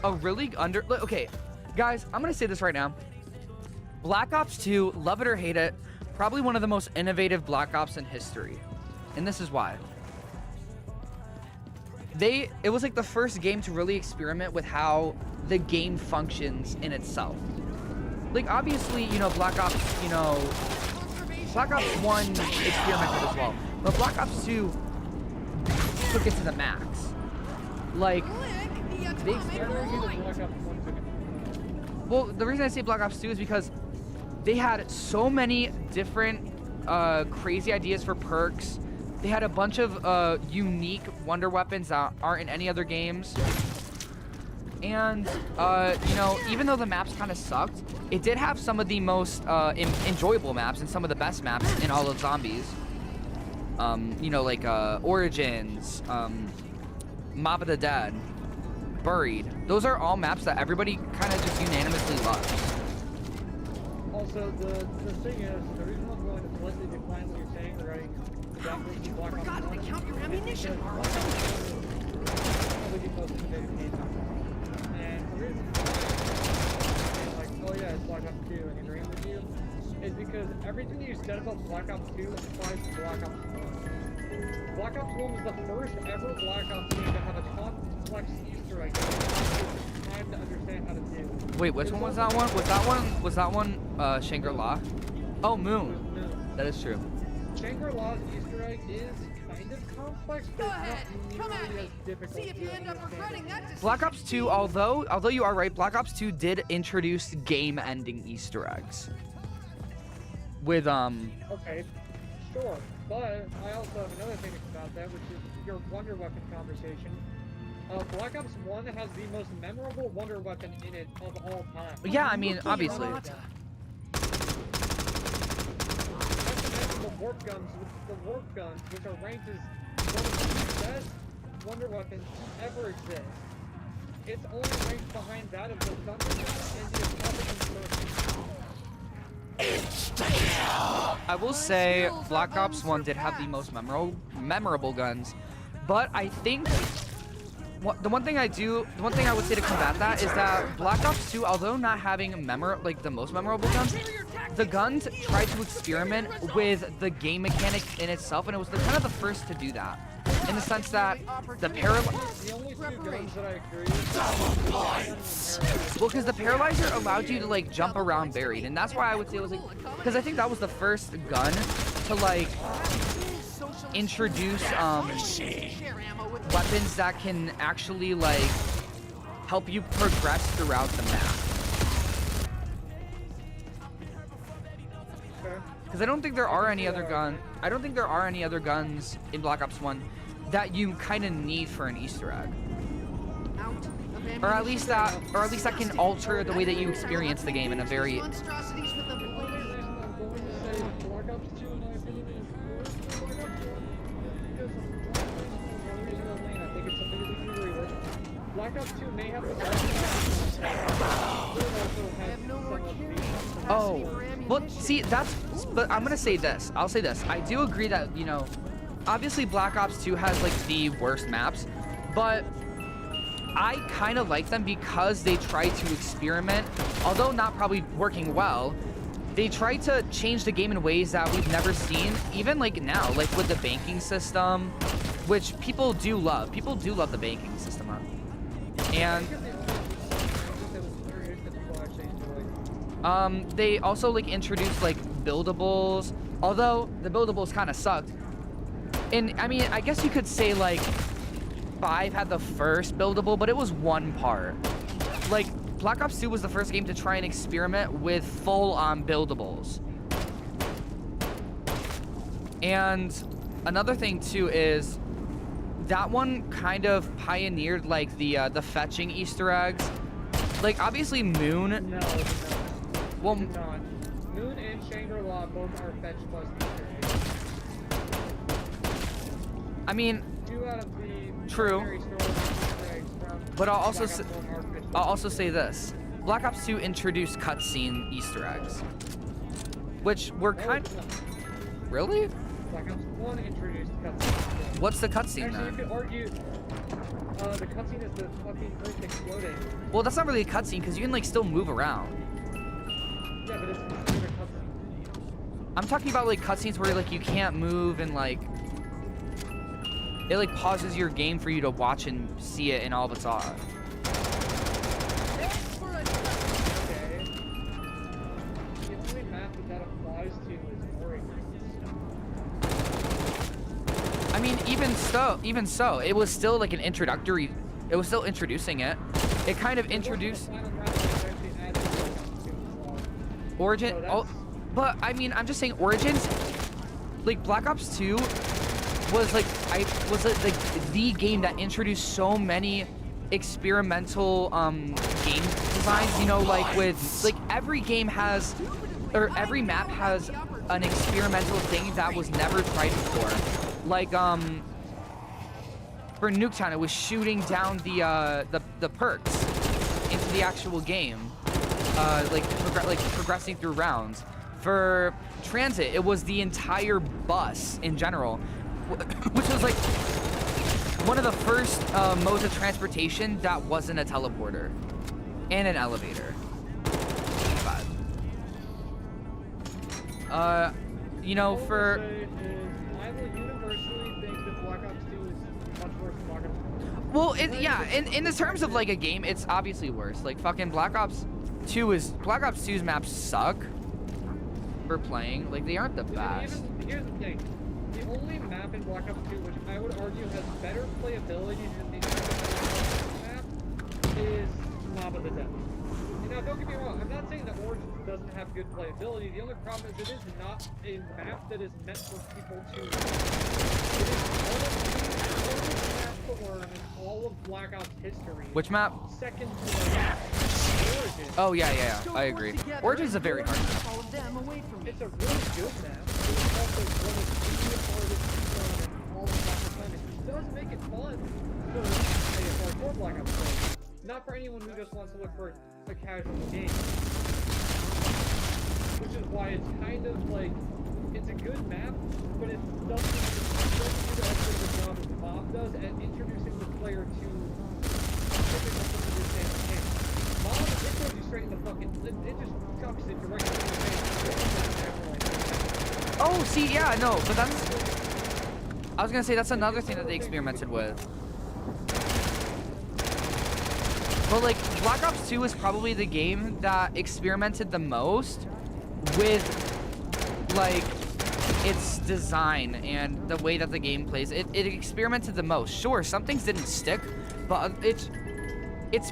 a really okay, guys, I'm gonna say this right now. Black Ops 2, love it or hate it, probably one of the most innovative Black Ops in history. And this is why. it was like the first game to really experiment with how the game functions in itself. Like obviously, you know, Black Ops 1 experimented as well, but Black Ops 2 took it to the max. Like, they well, the reason I say Black Ops 2 is because they had so many different crazy ideas for perks. They had a bunch of unique wonder weapons that aren't in any other games. And, you know, even though the maps kind of sucked, it did have some of the most enjoyable maps and some of the best maps in all of Zombies. You know, like Origins, Mob of the Dead, Buried. Those are all maps that everybody kind of just unanimously loves. Also, the thing is, the reason I'm going to slightly decline what you're saying regarding that versus Black Ops 1 Forgot to count your ammunition. probably the most innovative game out there. And the reason why I'm like, oh yeah, it's Black Ops 2 and agreeing with you is because everything you said about Black Ops 2 applies to Black Ops 1. Black Ops 1 was the first ever Black Ops game to have a complex Easter egg that took time to understand how to do. Wait, which one was that one? Was that one Shangri-La? Oh, Moon. That is true. Shangri-La's Easter egg is kind of complex, but Go it's ahead, not come at nearly me. as difficult See if you to end up understand. regretting that decision. Black Ops 2, although you are right, Black Ops 2 did introduce game-ending Easter eggs. With Okay, sure, but I also have another thing about that, which is your wonder weapon conversation. Black Ops 1 has the most memorable wonder weapon in it of all time. yeah, I mean, obviously. Not to mention the warp guns, which are ranked as one of the best wonder weapons to ever exist. It's only ranked behind that of the Thunder Gun and the Atomic Implosion. I will say Black Ops 1 did have the most memorable guns, but I think the one thing I would say to combat that is that Black Ops 2, although not having the most memorable guns, the guns tried to experiment with the game mechanic in itself, and it was kind of the first to do that. In the sense that the The only two guns that I agree with well, because the paralyzer allowed you to like jump around buried, and that's why I would say it was like, because I think that was the first gun to like introduce weapons that can actually like help you progress throughout the map. Because I don't think there are any other guns in Black Ops 1 that you kind of need for an Easter egg. Or at least that can alter the way that you experience the game in a very monstrosities with the Black Ops 2 may have the Oh, well, see, but I'm gonna say this. I'll say this. I do agree that, you know, obviously Black Ops 2 has like the worst maps, but I kind of like them because they try to experiment, although not probably working well. They try to change the game in ways that we've never seen, even like now, like with the banking system, which people do love. People do love the banking system. And they also like introduced like buildables, although the buildables kind of sucked. And I mean, I guess you could say like 5 had the first buildable, but it was one part. Like Black Ops 2 was the first game to try and experiment with full-on buildables. And another thing too is that one kind of pioneered like the fetching Easter eggs. Like obviously Moon. No. Well, Not. Moon and Shangri-La both are fetch plus Easter eggs. I mean, 2 out of the true. primary story Easter eggs from But I'll Black Ops 1 are fetch plus. also say this. Black Ops 2 introduced cutscene Easter eggs, which were No, kind it's not. Really? Black Ops 1 introduced cutscenes. What's the cutscene Actually, you then? could argue the cutscene is the fucking Earth exploding. Well, that's not really a cutscene because you can like still move around. Yeah, but it's considered a cutscene. I'm talking about like cutscenes where like you can't move and like. it like pauses your game for you to watch and see it in all of its awe. Okay. The only map that applies to is Oregon. I mean, even so, it was still like an introductory. It was still introducing it. It kind of introduced Origin. So Oh, that's- but I mean, I'm just saying Origins. Like Black Ops 2 was like the game that introduced so many experimental game designs. You know, like with like every game has, or every map has an experimental thing that was never tried before. Like for Nuketown, it was shooting down the perks into the actual game, like progressing through rounds. For Transit, it was the entire bus in general, which was like one of the first modes of transportation that wasn't a teleporter and an elevator. You know, for I will universally think that Black Ops 2 is much worse than Black Ops 1. well, yeah, in the terms of like a game, it's obviously worse. Like fucking Black Ops 2's maps suck for playing. Like they aren't the best. Here's the thing. The only map in Black Ops 2 which I would argue has better playability than the map is Mob of the Dead. And now don't get me wrong, I'm not saying that Origins doesn't have good playability. The only problem is it is not a map that is meant for people to learn. It is one of the hardest maps to learn in all of Black Ops history. Which map? Second to Origins. Oh yeah, I agree. Origins is a very hard map. All of them away from me. It's a really good map. It's also one of the hardest to run in all of Black Ops 1. It does make it fun for a hardcore Black Ops player. Not for anyone who just wants to look for a casual game. Which is why it's kind of like, it's a good map, but it doesn't do as good of a job as Mob does at introducing the player to typical understand the game. Mob, it throws you straight in the fucking, it just chucks it directly in the face. Oh, see, yeah, no, but that's. I was gonna say that's another thing that they experimented with. But like, Black Ops 2 is probably the game that experimented the most with like its design and the way that the game plays. It experimented the most. Sure, some things didn't stick, but it's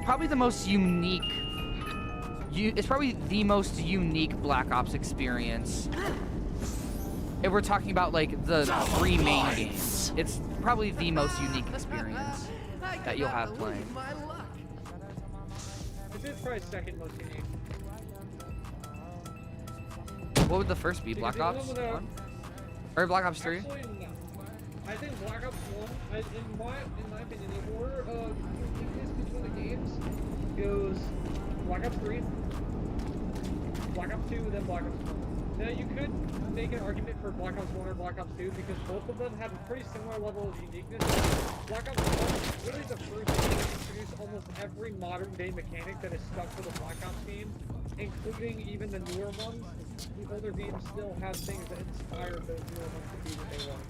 probably the most unique. It's probably the most unique Black Ops experience. If we're talking about like the three main games, it's probably the most unique experience that you'll have playing. My luck. It's probably second most unique. What would the first be? Black Because Ops even though 1? Or Black Ops 3? Actually, no. I think Black Ops 1, in my opinion, the order of uniqueness between the games goes Black Ops 3, Black Ops 2, then Black Ops 1. Now you could make an argument for Black Ops 1 or Black Ops 2 because both of them have a pretty similar level of uniqueness. Black Ops 1 is really the first game to introduce almost every modern day mechanic that is stuck to the Black Ops game, including even the newer ones. The older games still have things that inspired those newer ones to be what they were.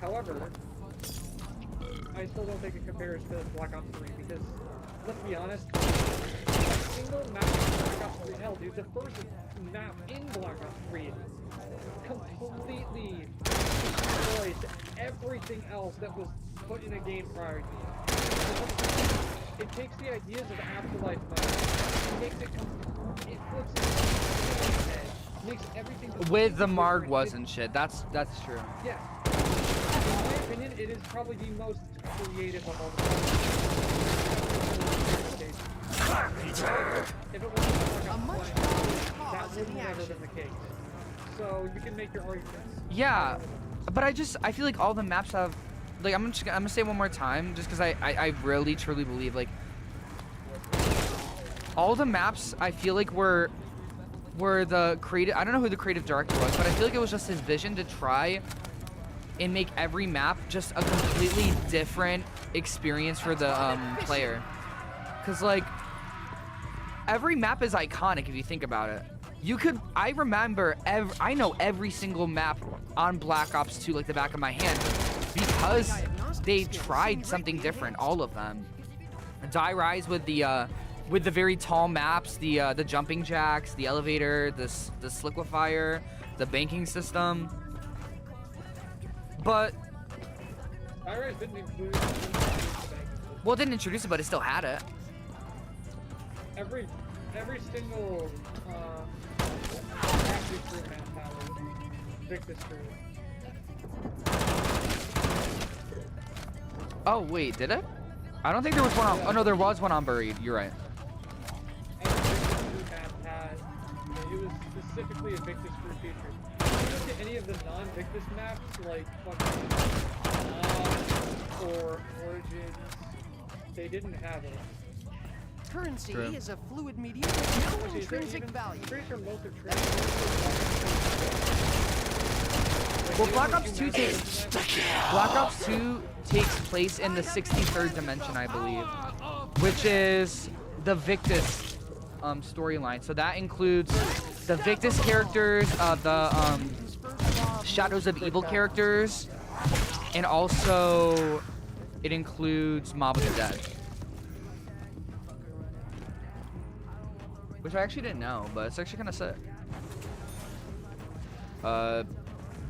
However, I still don't think it compares to Black Ops 3 because, let's be honest, a single map in Black Ops 3, hell dude, the first map in Black Ops 3 completely destroys everything else that was put in a game prior to it. It takes the ideas of Afterlife mode and makes it it flips it on its head, makes everything With the completely Marg different. wasn't shit. That's true. Yeah. In my opinion, it is probably the most creative of all the games. If it wasn't for Black Ops 1, that wouldn't have ever been the case. So you can make your arguments. Yeah, but I feel like all the maps have, like, I'm gonna say it one more time, just because I really truly believe, like, all the maps I feel like were the creative. I don't know who the creative director was, but I feel like it was just his vision to try and make every map just a completely different experience for the player. Cause like every map is iconic if you think about it. I remember I know every single map on Black Ops 2 like the back of my hand because they tried something different, all of them. Die Rise with the very tall maps, the jumping jacks, the elevator, the sliquifier, the banking system. But Iris didn't include. well, it didn't introduce it, but it still had it. Every single Active Crew map has Victus Crew. Oh wait, did it? I don't think there was one on. Oh no, there was one on Buried. You're right. Every Victus Crew map had. It was specifically a Victus Crew feature. If you look at any of the non-Victus maps, like fucking or Origins, they didn't have it. Currency True. is a fluid medium with no intrinsic value. I'm pretty sure most of Well, Black Ops 2 takes place in the 63rd dimension, I believe, which is the Victus storyline. So that includes the Victus characters, the Shadows of Evil characters, and also it includes Mob of the Dead. Which I actually didn't know, but it's actually kind of sick.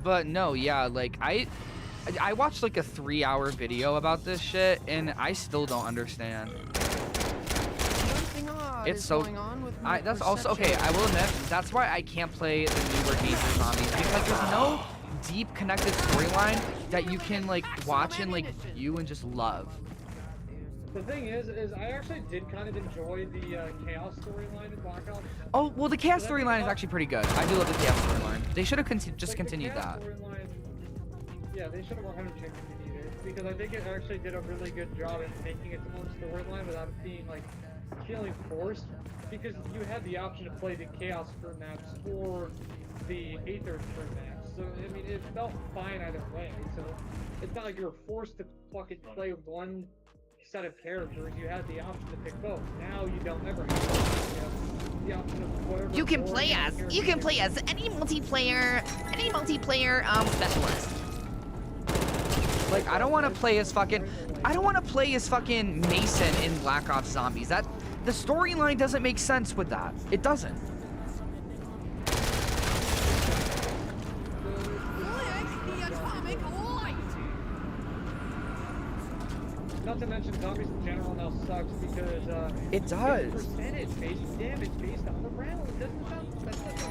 But no, yeah, like I watched like a 3-hour video about this shit, and I still don't understand. Something odd It's is so. going on with my That's also okay. perception. I will admit that's why I can't play the newer games for zombies, because there's no deep connected storyline that you can like watch and like view and just love. The thing is I actually did kind of enjoy the Chaos storyline in Black Ops. Oh well, the Chaos storyline is actually pretty good. I do love the Chaos storyline. They should have just Like, continued the Chaos that. storyline- Yeah, they should have 100% continued it, because I think it actually did a really good job in making its own storyline without it being like feeling forced. Because you had the option to play the Chaos crew maps or the Aether crew maps, so I mean it felt fine either way. So it's not like you were forced to fucking play one set of characters. You had the option to pick both. Now you don't ever have the option of whatever. You can order play as character you can play as any multiplayer specialist. Like I don't want to play as fucking Mason in Black Ops Zombies. That the storyline doesn't make sense with that. It doesn't. Click the atomic light. Not to mention zombies in general now sucks because It does. percentage based damage based on the round. Doesn't that sound fun?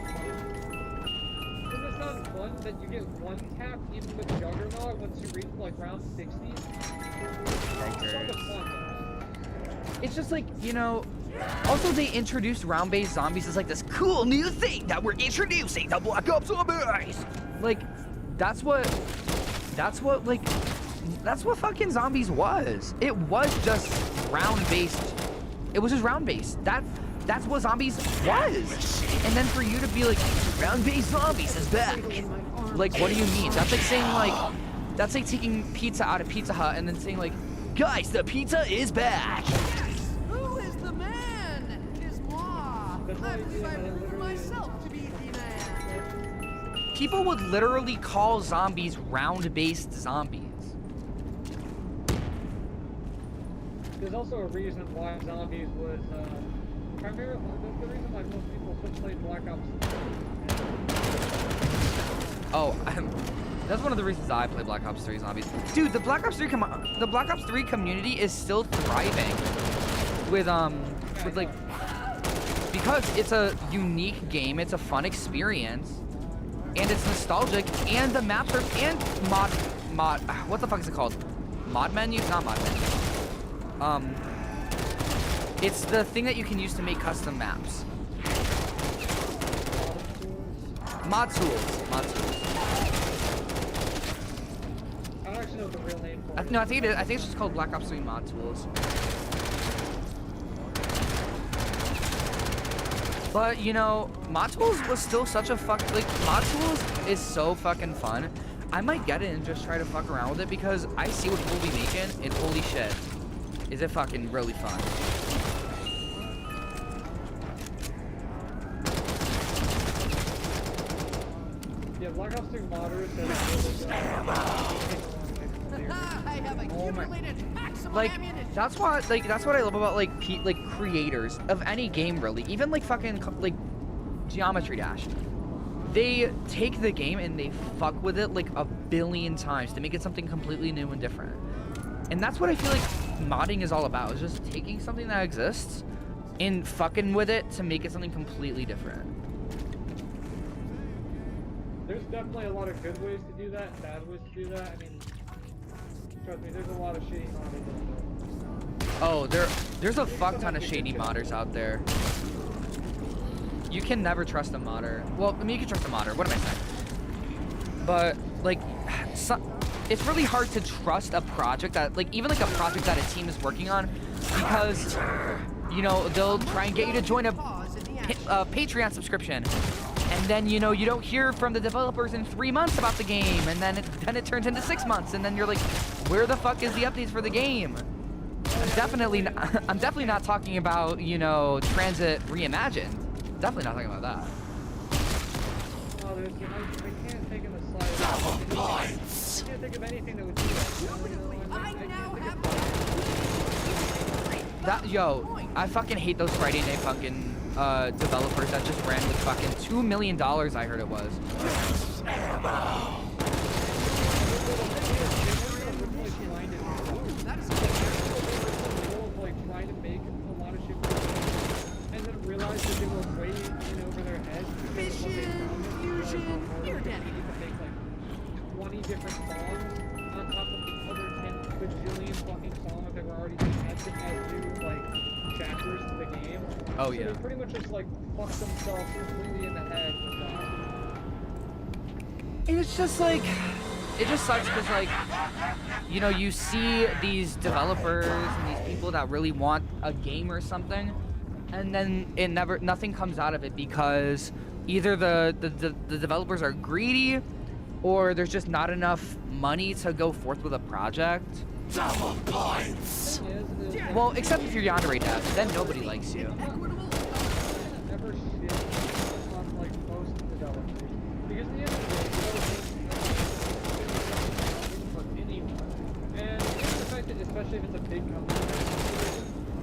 Doesn't it sound fun that you get one tap even with Juggernaut once you reach like round 60? It's not the fun. It's just like, you know, also they introduced round-based zombies as like this cool new thing that we're introducing to Black Ops Zombies. Like, that's what fucking zombies was. It was just round-based. It was just round-based. That's what zombies was. And then for you to be like, round-based zombies is back. Like, what do you mean? That's like saying like, that's like taking pizza out of Pizza Hut and then saying like, guys, the pizza is back. Who is the man? It is moi. I believe I proved myself to be the man. People would literally call zombies round-based zombies. There's also a reason why zombies was primarily the reason why most people played Black Ops. Oh, that's one of the reasons I play Black Ops 3 Zombies. Dude, the Black Ops 3 community is still thriving with like, because it's a unique game, it's a fun experience, and it's nostalgic, and the maps are what the fuck is it called? Mod menu? Not mod menu. It's the thing that you can use to make custom maps. Mod tools. I don't actually know the real name for it. No, I think it's just called Black Ops 3 Mod Tools. But you know, Mod Tools was still such a Mod Tools is so fucking fun. I might get it and just try to fuck around with it because I see what people be making and holy shit, is it fucking really fun. Yeah, Black Ops 2 modders have I have Oh my- accumulated maximum Like ammunition. that's what I love about like creators of any game really, even like fucking like Geometry Dash. They take the game and they fuck with it like a billion times to make it something completely new and different. And that's what I feel like modding is all about, is just taking something that exists and fucking with it to make it something completely different. There's definitely a lot of good ways to do that and bad ways to do that. I mean, trust me, there's a lot of shady modding. Oh, there's a fuck ton of shady modders out there. You can never trust a modder. Well, I mean, you can trust a modder. What am I saying? But like, it's really hard to trust a project that, like, even like a project that a team is working on, because you know they'll try and get you to join a Patreon subscription, and then you know you don't hear from the developers in 3 months about the game, and then it turns into 6 months, and then you're like, where the fuck is the updates for the game? I'm definitely not talking about, you know, Transit Reimagined. Definitely not talking about that. Oh, I can't think of a slide. I can't think of anything that would do that. I now have I fucking hate those Friday Night fucking developers that just ran with fucking $2 million, I heard it was. Trying to make a lot of shit and then realize that they were way in over their heads. Fission, fusion, near death. They need to make like 20 different songs on top of the other 10 bajillion fucking songs that were already as new like chapters to the game. Oh So yeah. they pretty much just like fuck themselves completely in the head with that. And it's just like, it just sucks because, like, you know, you see these developers and these people that really want a game or something, and then nothing comes out of it because either the developers are greedy, or there's just not enough money to go forth with a project. Double points! Thing is, Well, except if you're Yandere Dev, then nobody likes you. never shit on like most developers. Because at the end of the day, for anyone. And the fact that, especially if it's a big company,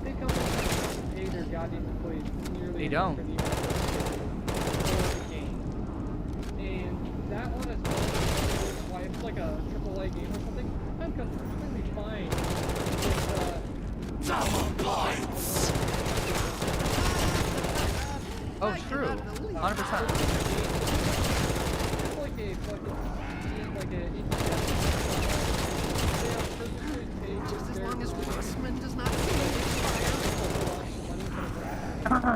big companies don't pay their goddamn employees nearly They enough don't. for the game. And that one is why if it's like a AAA game or something, I'm completely fine with Double points! Oh, true. 100%. It's like a fucking, like a Just as long as Rossman does not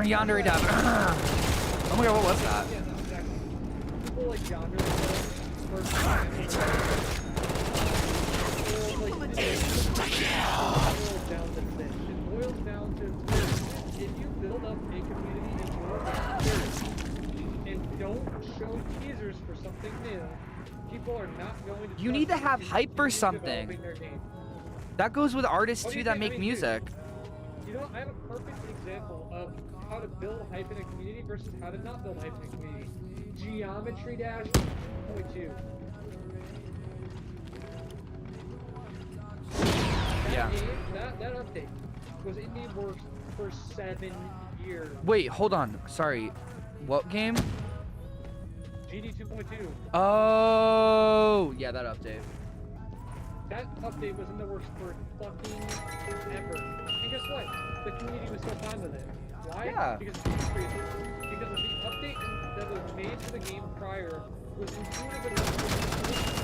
Yandere Dev. Oh my god, what was that? Yeah, no, exactly. People like Yonder, it boils down to if you build up a community and don't show teasers for something new, people are not going to. You need to have hype for continue something. developing their game. That goes with artists What do too you that think? I make mean, music. You know, I have a perfect example of how to build hype in a community versus how to not build hype in a community. Geometry Dash 2.2. Yeah. That update was in the works for 7 years. Wait, hold on. Sorry. What game? GD 2.2. Oh, yeah, that update. That update was in the works for fucking ever. And guess what? The community was still fine with it. Why? Yeah. Because of these reasons. Because of the update that was made to the game prior was intuitive enough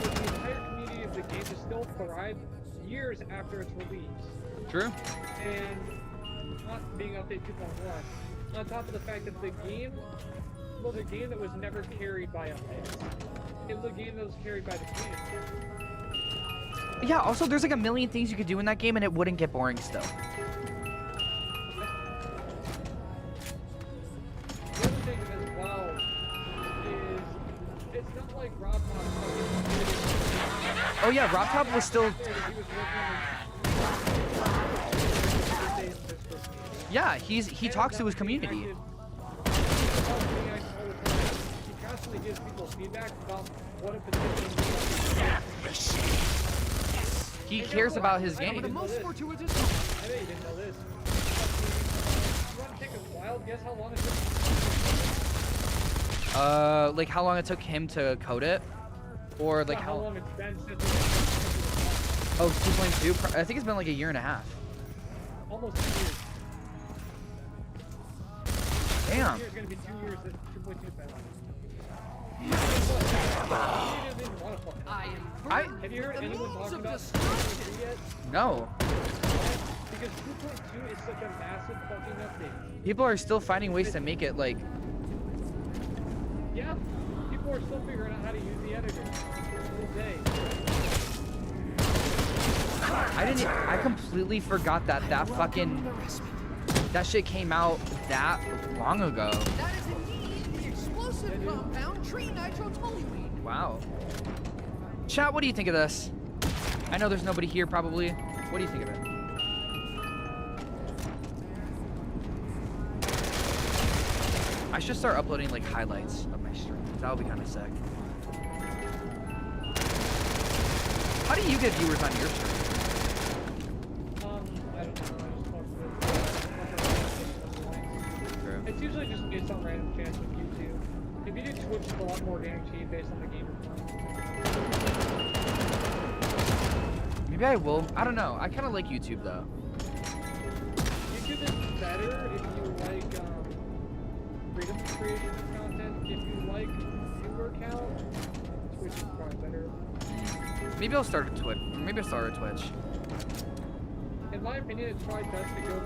for the entire community of the game to still thrive years after its release. True. And not being update 2.1. On top of the fact that the game was a game that was never carried by updates. It was a game that was carried by the community. Yeah, also there's like a million things you could do in that game and it wouldn't get boring still. The other thing as well is it's not like Rob Top. Oh yeah, Rob Top was still... Yeah, he talks to his community. He constantly gives people feedback about what a particular He cares about his The game. most fortuitous. I bet you didn't know this. You want to take a wild guess how long it took? Like how long it took him to code it, or like Not how? long it's been since Oh, 2.2. I think it's been like a year and a half. almost 2 years. Damn. It's gonna be 2 years. 2.2 been. I am I- burdened Have you heard with the anyone means talking of about destruction. 2.2 yet? No. Because 2.2 is such a massive fucking update. People are still finding ways to make it like. Yeah, people are still figuring out how to use the editor. All day. I completely forgot that fucking that shit came out that long ago. That is indeed the explosive compound trinitrotoluene. Wow. Chat, what do you think of this? I know there's nobody here probably. What do you think of it? I should start uploading like highlights of my stream. That would be kind of sick. How do you get viewers on your stream? I don't know. I just fuck with It's usually just based on random chance with YouTube. If you do Twitch, it's a lot more guaranteed based on the game you're playing. Maybe I will. I don't know. I kind of like YouTube though. YouTube is better if you like freedom of creation of content. If you like viewer count, Twitch is probably better. Maybe I'll start a Twitch. Maybe I'll start a Twitch. In my opinion, it's probably best to go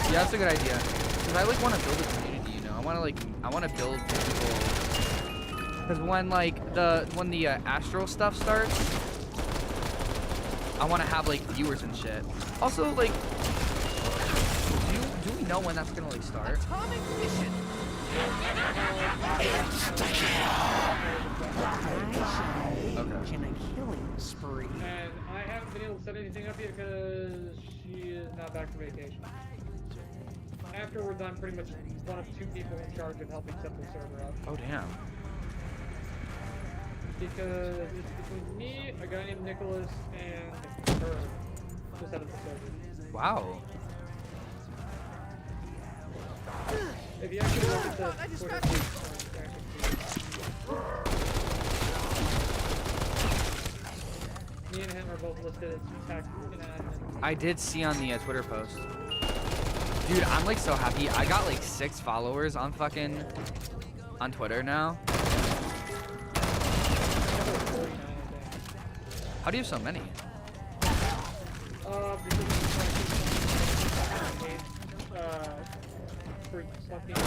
Yeah, that's a good idea. Cause I like want to build a community, you know. I want to build people. Cause when when the Astral stuff starts, I want to have like viewers and shit. Also, like, do we know when that's gonna like start? Atomic mission. Okay. In a killing spree. And I haven't been able to set anything up yet because she is not back from vacation. Afterwards, I'm pretty much one of 2 people in charge of helping set the server up. Oh damn. Because it's between me, a guy named Nicholas, and her to set up the server. Wow. If you actually look at the I just Twitter got you. me and him are both listed as tech and admin. I did see on the Twitter post. Dude, I'm like so happy. I got like 6 followers on on Twitter now. How do you have so many? Because for fucking. I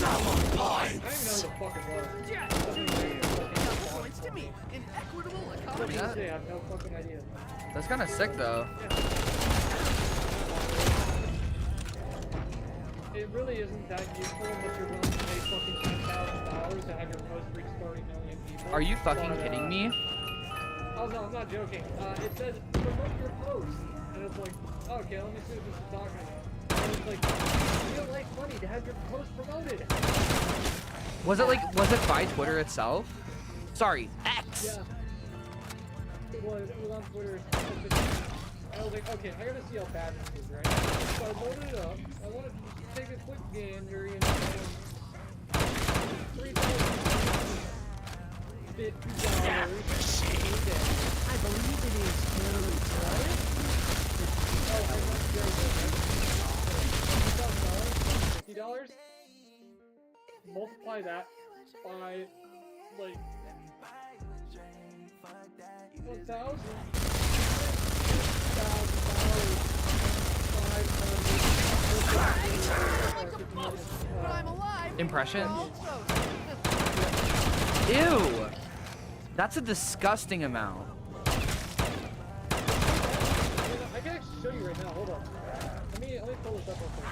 don't even know who the fuck it was. Yeah. Something Double points to me. An equitable economy. that- I have no fucking idea. That's kind of sick though. It really isn't that useful unless you're willing to pay fucking $10,000 to have your post reach 30 million people. Are you fucking But, kidding me? Oh no, I'm not joking. It says promote your post, and it's like, okay, let me see what this is talking about. And it's like, you like money to have your post promoted. Was it by Twitter itself? Sorry, X. Yeah. It was on Twitter. I was like, okay, I gotta see how bad this is, right? So I loaded it up. I wanted to take a quick gander, you know. $3,050. I believe it is $50. Multiply that by like 1,000. but I'm alive. Impressions? Also, Ew. That's a disgusting amount. I can actually show you right now. Hold on. Let me pull this up real quick.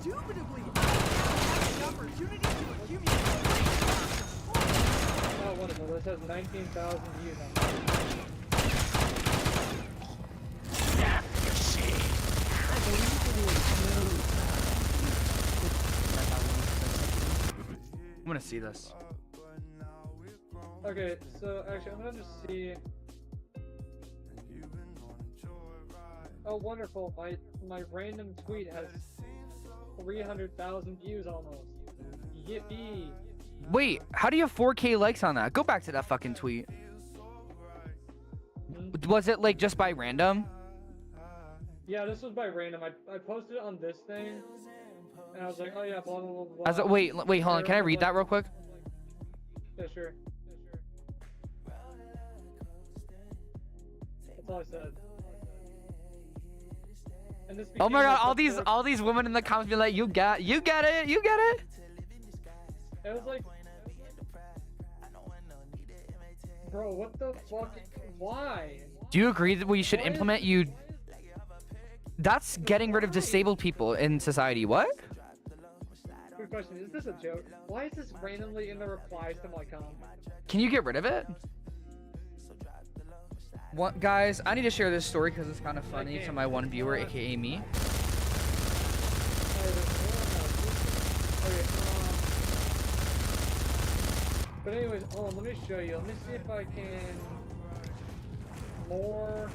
indubitably, I have the opportunity to accumulate. Oh, wonderful. This has 19,000 views on it. I I'm gonna see this. Okay, so actually, I'm gonna just see. Oh, wonderful! My random tweet has 300,000 views almost. Yippee! Wait, how do you have 4K likes on that? Go back to that fucking tweet. Was it like just by random? Yeah, this was by random. I posted it on this thing, and I was like, oh yeah, blah blah blah blah. As a, wait, hold on. Can I read that real quick? Yeah, sure. That's all I said. And this Oh my became, god, like, all the these fourth- all these women in the comments be like, you get it. It was like, bro, what the fuck? Why? Do you agree that we should Why is- implement you? That's getting rid of disabled people in society. What? Good question. Is this a joke? Why is this randomly in the replies to my comment? Can you get rid of it? What, guys? I need to share this story because it's kind of funny to my one viewer, aka me. But anyways, hold on, let me show you. Let me see if I can more.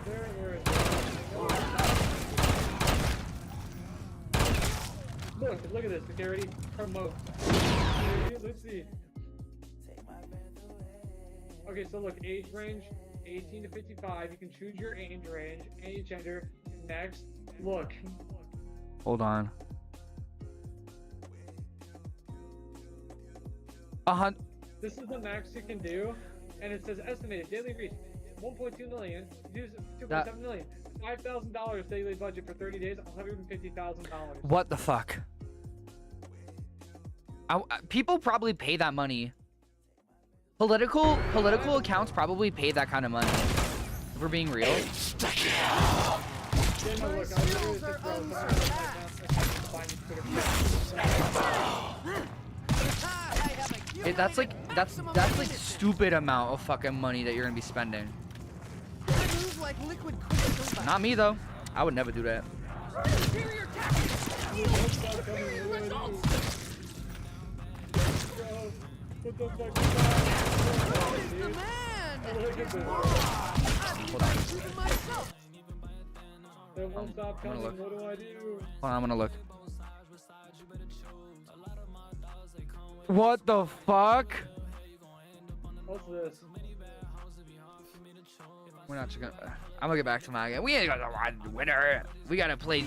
Where is it? Look at this. Okay, ready? Promote. Let's see. Okay, so look, age range 18 to 55. You can choose your age range, any gender. Next, look. Hold on. This is the max you can do, and it says estimated daily reach 1.2 million, views 2.7 million, $5,000 daily budget for 30 days, $150,000. What the fuck? People probably pay that money. Political accounts probably pay that kind of money. If we're being real. Yeah, no, look, I literally just wrote That's like stupid amount of fucking money that you're gonna be spending. I move like liquid quicksilver. Not me though. I would never do that. Superior tactics. Superior results. Who is the man? His mom. I've been myself. It won't stop I'm gonna coming. look. What do I do? Hold on, I'm gonna look. What the fuck? What's this? We're not just gonna. I'm gonna get back to my game. We ain't gonna ride the winner. We gotta play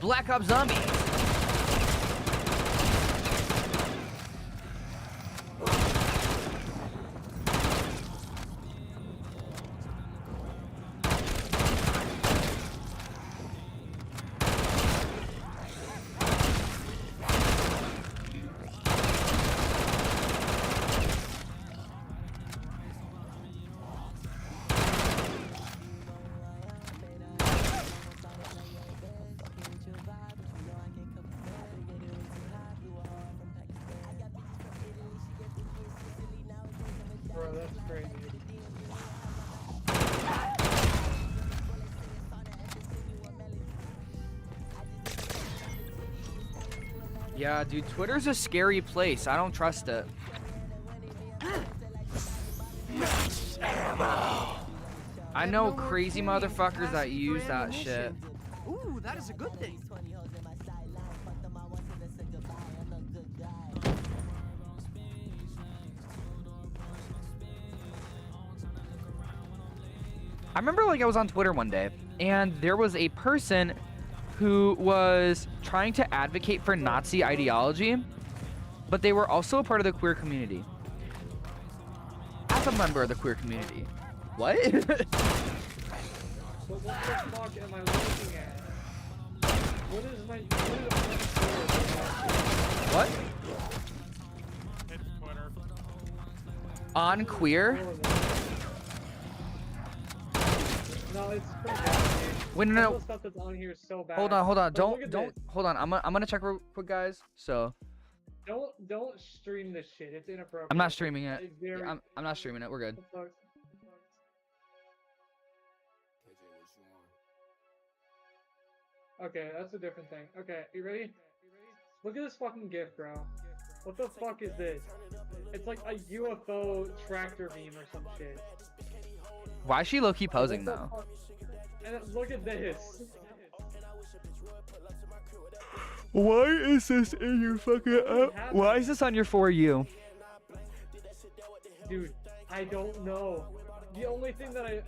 Black Ops Zombie. Bro, that's crazy. Yeah, dude, Twitter's a scary place. I don't trust it. I know crazy motherfuckers that use that shit. Ooh, that is a good thing. I remember like I was on Twitter one day and there was a person who was trying to advocate for Nazi ideology, but they were also a part of the queer community. As a member of the queer community. What? But what the fuck am I looking at? What is my... What? It's Twitter. On queer? No, it's pretty bad. Wait, no, Some no. of the stuff that's on here is so bad. Hold on. But look Don't at this. hold on. I'm gonna check real quick, guys. So Don't stream this shit. It's inappropriate. I'm not streaming it. It's very... I'm not streaming it. We're good. Okay, that's a different thing. Okay, you ready? Look at this fucking GIF, bro. What the fuck is this? It's like a UFO tractor beam or some shit. Why is she low-key posing, What the though? fuck? And then look at this. Why is this in your fucking Why is this on your For You? Dude, I don't know. The only thing that I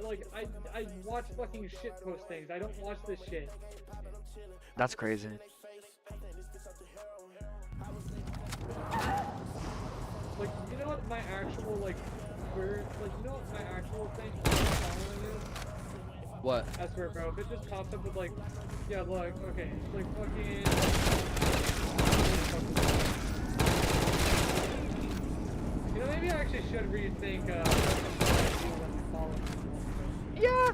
watch fucking shit post things. I don't watch this shit. That's crazy. Like, you know what my actual, like, weird, like, you know what my actual thing following is? What? I swear, bro, if it just pops up with, like, yeah, look, okay, like, fucking... You know, maybe I actually should rethink, what I do when I follow people. Yeah.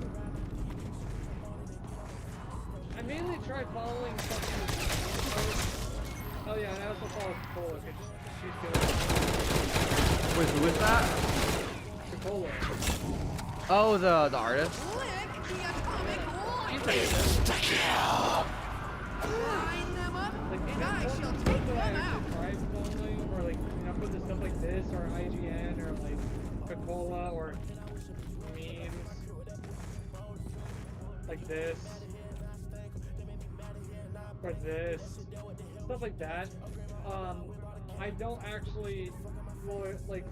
I mainly tried following fucking... Oh yeah, and I also follow Cola, because she's good. Wait, who is that? Cola. Oh, the artist. Click the atomic She's line. pretty good. Line them up, Like, and I even shall stuff take that I them out. actually tried following, or like, you know, put the stuff like this, or IGN, or like Coca-Cola, or memes, like this, or this, stuff like that. I don't actually like,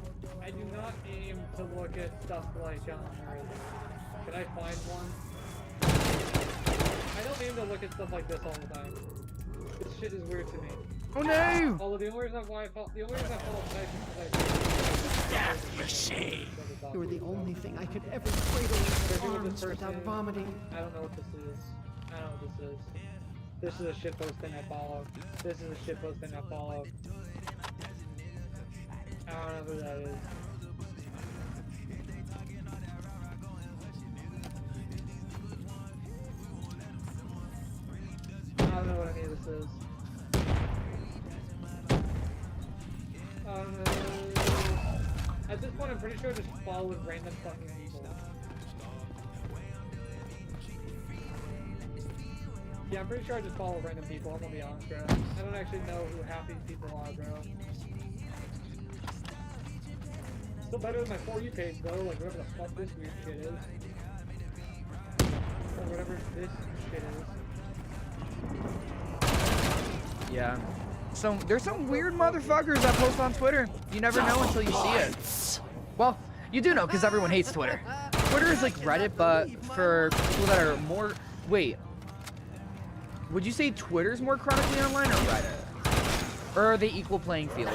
I do not aim to look at stuff like, can I find one? I don't aim to look at stuff like this all the time. This shit is weird to me. Oh no! Although the only reason I follow Tyson is You're the only thing I could ever cradle in my arms without vomiting. I don't know what this is. I don't know what this is. This is a shitpost thing I follow. This is a shitpost thing I follow. I don't know who that is. I don't know what any of this is. At this point, I'm pretty sure I just followed random fucking people. Yeah, I'm pretty sure I just follow random people, I'm gonna be honest, bro. I don't actually know who half these people are, bro. Still better than my For You page, though, like whatever the fuck this weird shit is. Or whatever this shit is. Yeah. So there's some weird motherfuckers that post on Twitter. You never know until you see it. Well, you do know because everyone hates Twitter. Twitter is like Reddit, but for people that are more... Wait. Would you say Twitter's more chronically online or Reddit? Or are they equal playing field?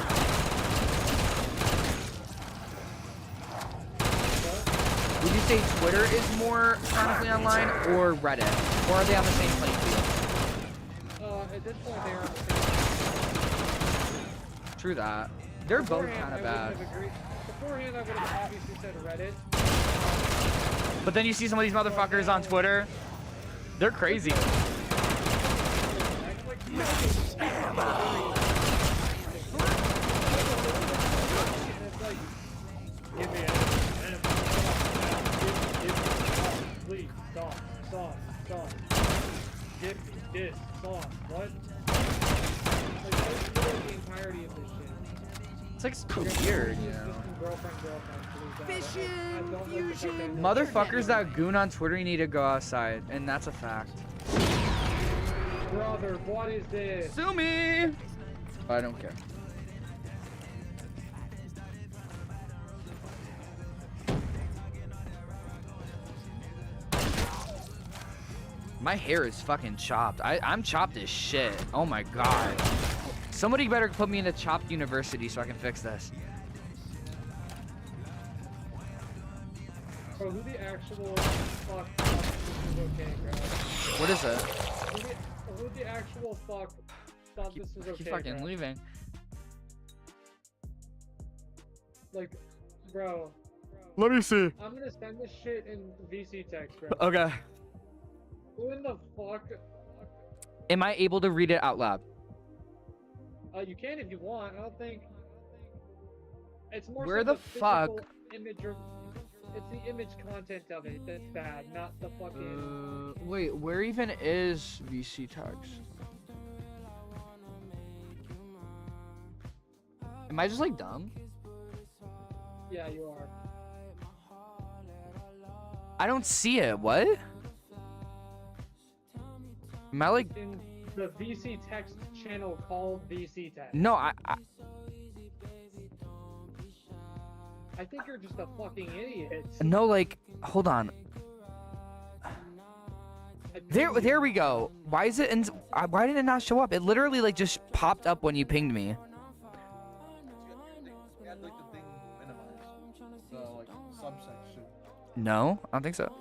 Would you say Twitter is more chronically online or Reddit? Or are they on the same playing field? At this point, they are on the same. True that. They're both kind of I bad. wouldn't have agreed. Beforehand, I would have obviously said Reddit. But then you see some of these motherfuckers on Twitter. They're crazy. Please, stop. Give me this song. What? Like, that is literally the entirety of this shit. It's like so weird, you know. Girlfriend, please, Fission, don't like the fusion. Motherfuckers that goon on Twitter need to go outside, and that's a fact. Brother, what is this? Sue me! I don't care. My hair is fucking chopped. I'm chopped as shit. Oh my god. Somebody better put me in the chopped university so I can fix this. Bro, who the actual fuck this is okay, bro? What is it? Who the actual fuck thought this is okay, Keep fucking bro? leaving. Like, bro, Let me see. I'm gonna send this shit in VC text, bro. Okay. Who in the fuck? Am I able to read it out loud? You can if you want. I don't think. It's more Where so the fuck? physical image or... It's the image content of it that's bad, not the fucking. Wait, where even is VC tags? Am I just like dumb? Yeah, you are. I don't see it. What? Am I like? In the VC text channel called VC text. No, I I think you're just a fucking idiot. no, like, hold on. There we go. Why is it? Why did it not show up? It literally like just popped up when you pinged me. Add like the thing minimized, the like subsection. No, I don't think so.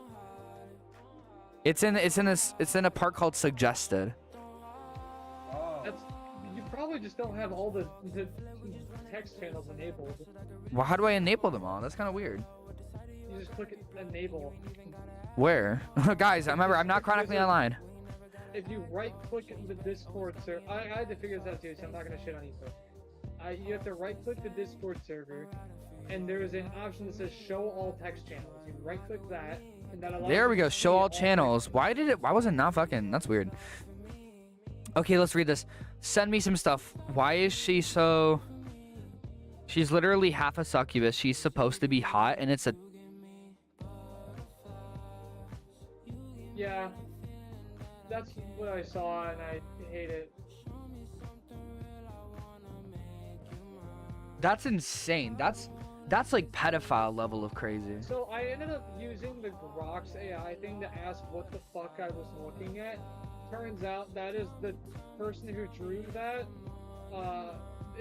It's in a part called suggested. Oh. That's, you probably just don't have all the text channels enabled. Well, how do I enable them all? That's kind of weird. You just click enable. Where? Guys, remember, I'm not chronically online. If you right click the Discord server, I had to figure this out too, so I'm not gonna shit on you. So, you have to right click the Discord server, and there is an option that says show all text channels. You right click that, and that allows There we you go. to Show see all channels. text Why was it not fucking? That's weird. Okay, let's read this. Send me some stuff. Why is she so? She's literally half a succubus. She's supposed to be hot, and it's a. Yeah, that's what I saw, and I hate it. That's insane. That's like pedophile level of crazy. So I ended up using the Grox AI thing to ask what the fuck I was looking at. Turns out that is the person who drew that.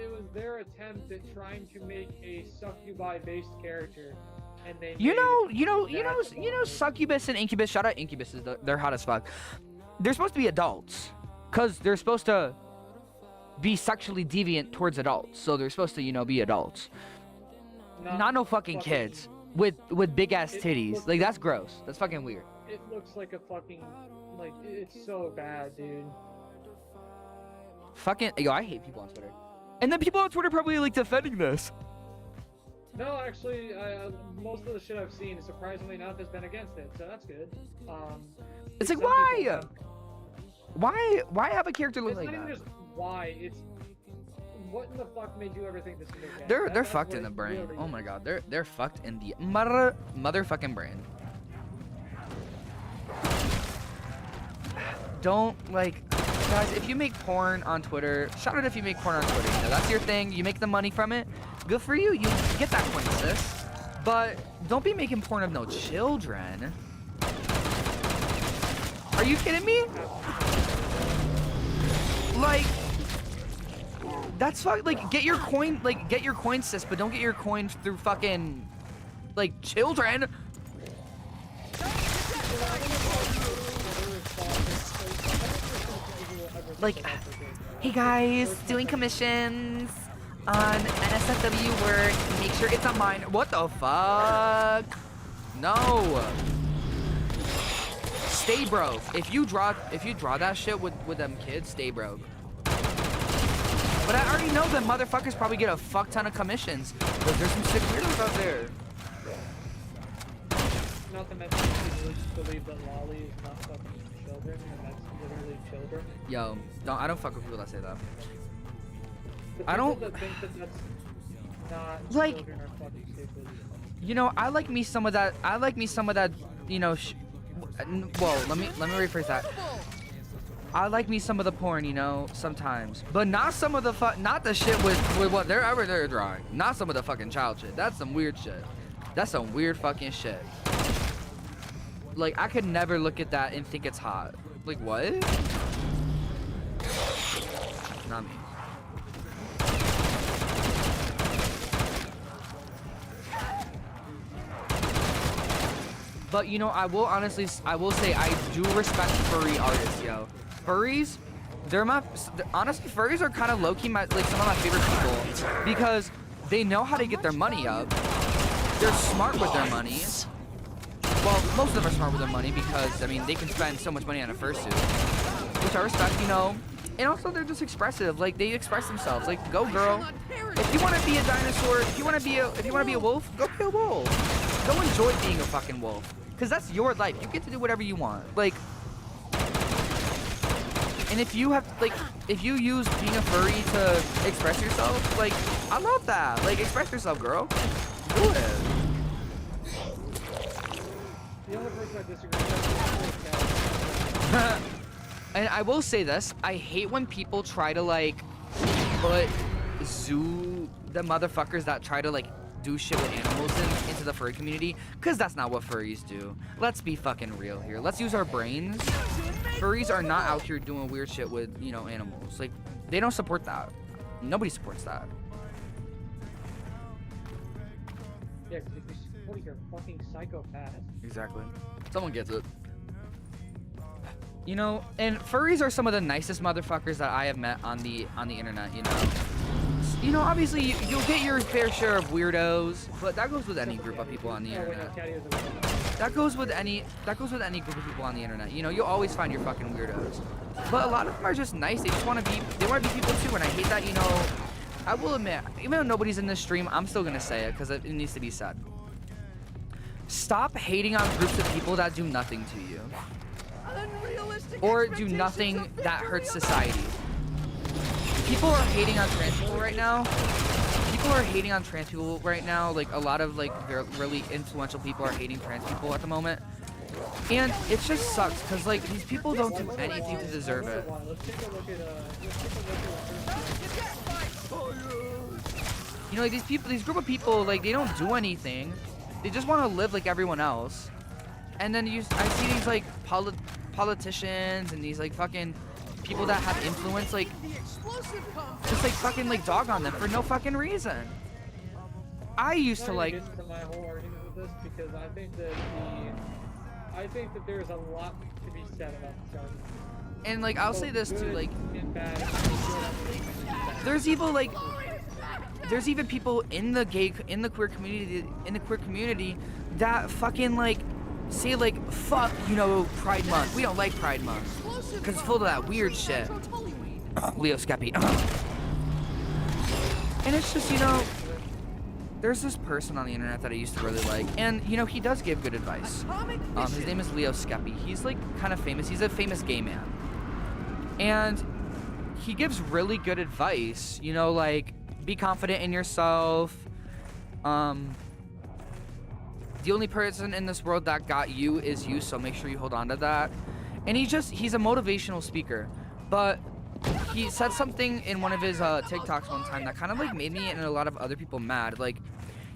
It was their attempt at trying to make a succubi-based character, and they. You made know, succubus and incubus. Shout out incubuses. They're hot as fuck. They're supposed to be adults, cause they're supposed to be sexually deviant towards adults. So they're supposed to, be adults. Not no fucking kids with big ass It titties. looks- Like that's gross. That's fucking weird. It looks like a fucking, like, it's so bad, dude. Fucking yo, I hate people on Twitter. And then people on Twitter probably like defending this. No, actually, most of the shit I've seen, surprisingly enough, has been against it, so that's good. It's like some people why? Why have a character look It's like not even that? just why, it's what in the fuck made you ever think this would make They're That's fucked what in the it brain. really Oh is. my god, they're fucked in the motherfucking brain. Don't like, guys. If you make porn on Twitter, shout out if you make porn on Twitter. That's your thing. You make the money from it. Good for you. You get that point, sis. But don't be making porn of no children. Are you kidding me? Like, that's fuck. Like, get your coin. Like, get your coin, sis. But don't get your coin through fucking, like, children. Like, hey guys, doing commissions on NSFW work. Make sure it's on mine. What the fuck? No. Stay broke. If you draw that shit with them kids, stay broke. But I already know that motherfuckers probably get a fuck ton of commissions. But there's some sick weirdos out there. Not to mention people who believe that Lolly is not fucking children, and that's literally children. Yo, I don't fuck with people that say that. The I people don't- that think that that's not Like- children are fucking stupid. I like me some of that. Whoa, let me rephrase that. I like me some of the porn, sometimes, but not some of the not the shit with what they're drawing. Not some of the fucking child shit. That's some weird shit. That's some weird fucking shit. Like, I could never look at that and think it's hot. Like, what? Not me. But I will say I do respect furry artists, yo. Furries, honestly, furries are kind of low-key some of my favorite people because they know how to get their money up. They're smart with their money. Well, most of them are smart with their money because, they can spend so much money on a fursuit. Which I respect, And also they're just expressive. Like they express themselves. Like go I girl. shall not perish. If you want to be a dinosaur, if you want to be a wolf, go be a wolf. Go enjoy being a fucking wolf. Cause that's your life. You get to do whatever you want. Like, and if you have if you use being a furry to express yourself, like I love that. Like express yourself, girl. Do it. The only person I disagree with is And I will say this, I hate when people try to like put the motherfuckers that try to like do shit with animals into the furry community, because that's not what furries do. Let's be fucking real here. Let's use our brains. Furries are not out here doing weird shit with, you know, animals. Like, they don't support that. Nobody supports that. Yeah, because if you support your fucking psychopath. Exactly. Someone gets it. You know, and furries are some of the nicest motherfuckers that I have met on the internet, you know. You know, obviously you'll get your fair share of weirdos, but that goes with any group of people on the internet. That goes with any group of people on the internet. You know, you'll always find your fucking weirdos. But a lot of them are just nice. They want to be people too, and I hate that, you know. I will admit, even though nobody's in this stream, I'm still gonna say it because it needs to be said. Stop hating on groups of people that do nothing to you. Unrealistic Or do expectations nothing of that victory hurts alone. society. People are hating on trans people right now. People are hating on trans people right now. Like a lot of like really influential people are hating trans people at the moment. And it just sucks because like these people don't do anything to deserve it. Let's take a look at You know, like these group of people, like they don't do anything. They just want to live like everyone else. And then I see these like politicians and these like fucking people that have influence, like The explosive compound. just like fucking like dog on them for no fucking reason. I used to like. Get into my whole argument with this because I think that there's a lot to be said about this argument. And like I'll say this too, Good like and bad. there's even people in the queer community that fucking like say like fuck, you know, Pride Month. We don't like Pride Month because it's full of that weird shit. Leo Skeppy. And it's just, you know, there's this person on the internet that I used to really like, and you know he does give good advice. His name is Leo Skeppy. He's like kind of famous. He's a famous gay man, and he gives really good advice. You know, like be confident in yourself. The only person in this world that got you is you, so make sure you hold on to that. And he's a motivational speaker, but he said something in one of his TikToks one time that kind of like made me and a lot of other people mad. Like,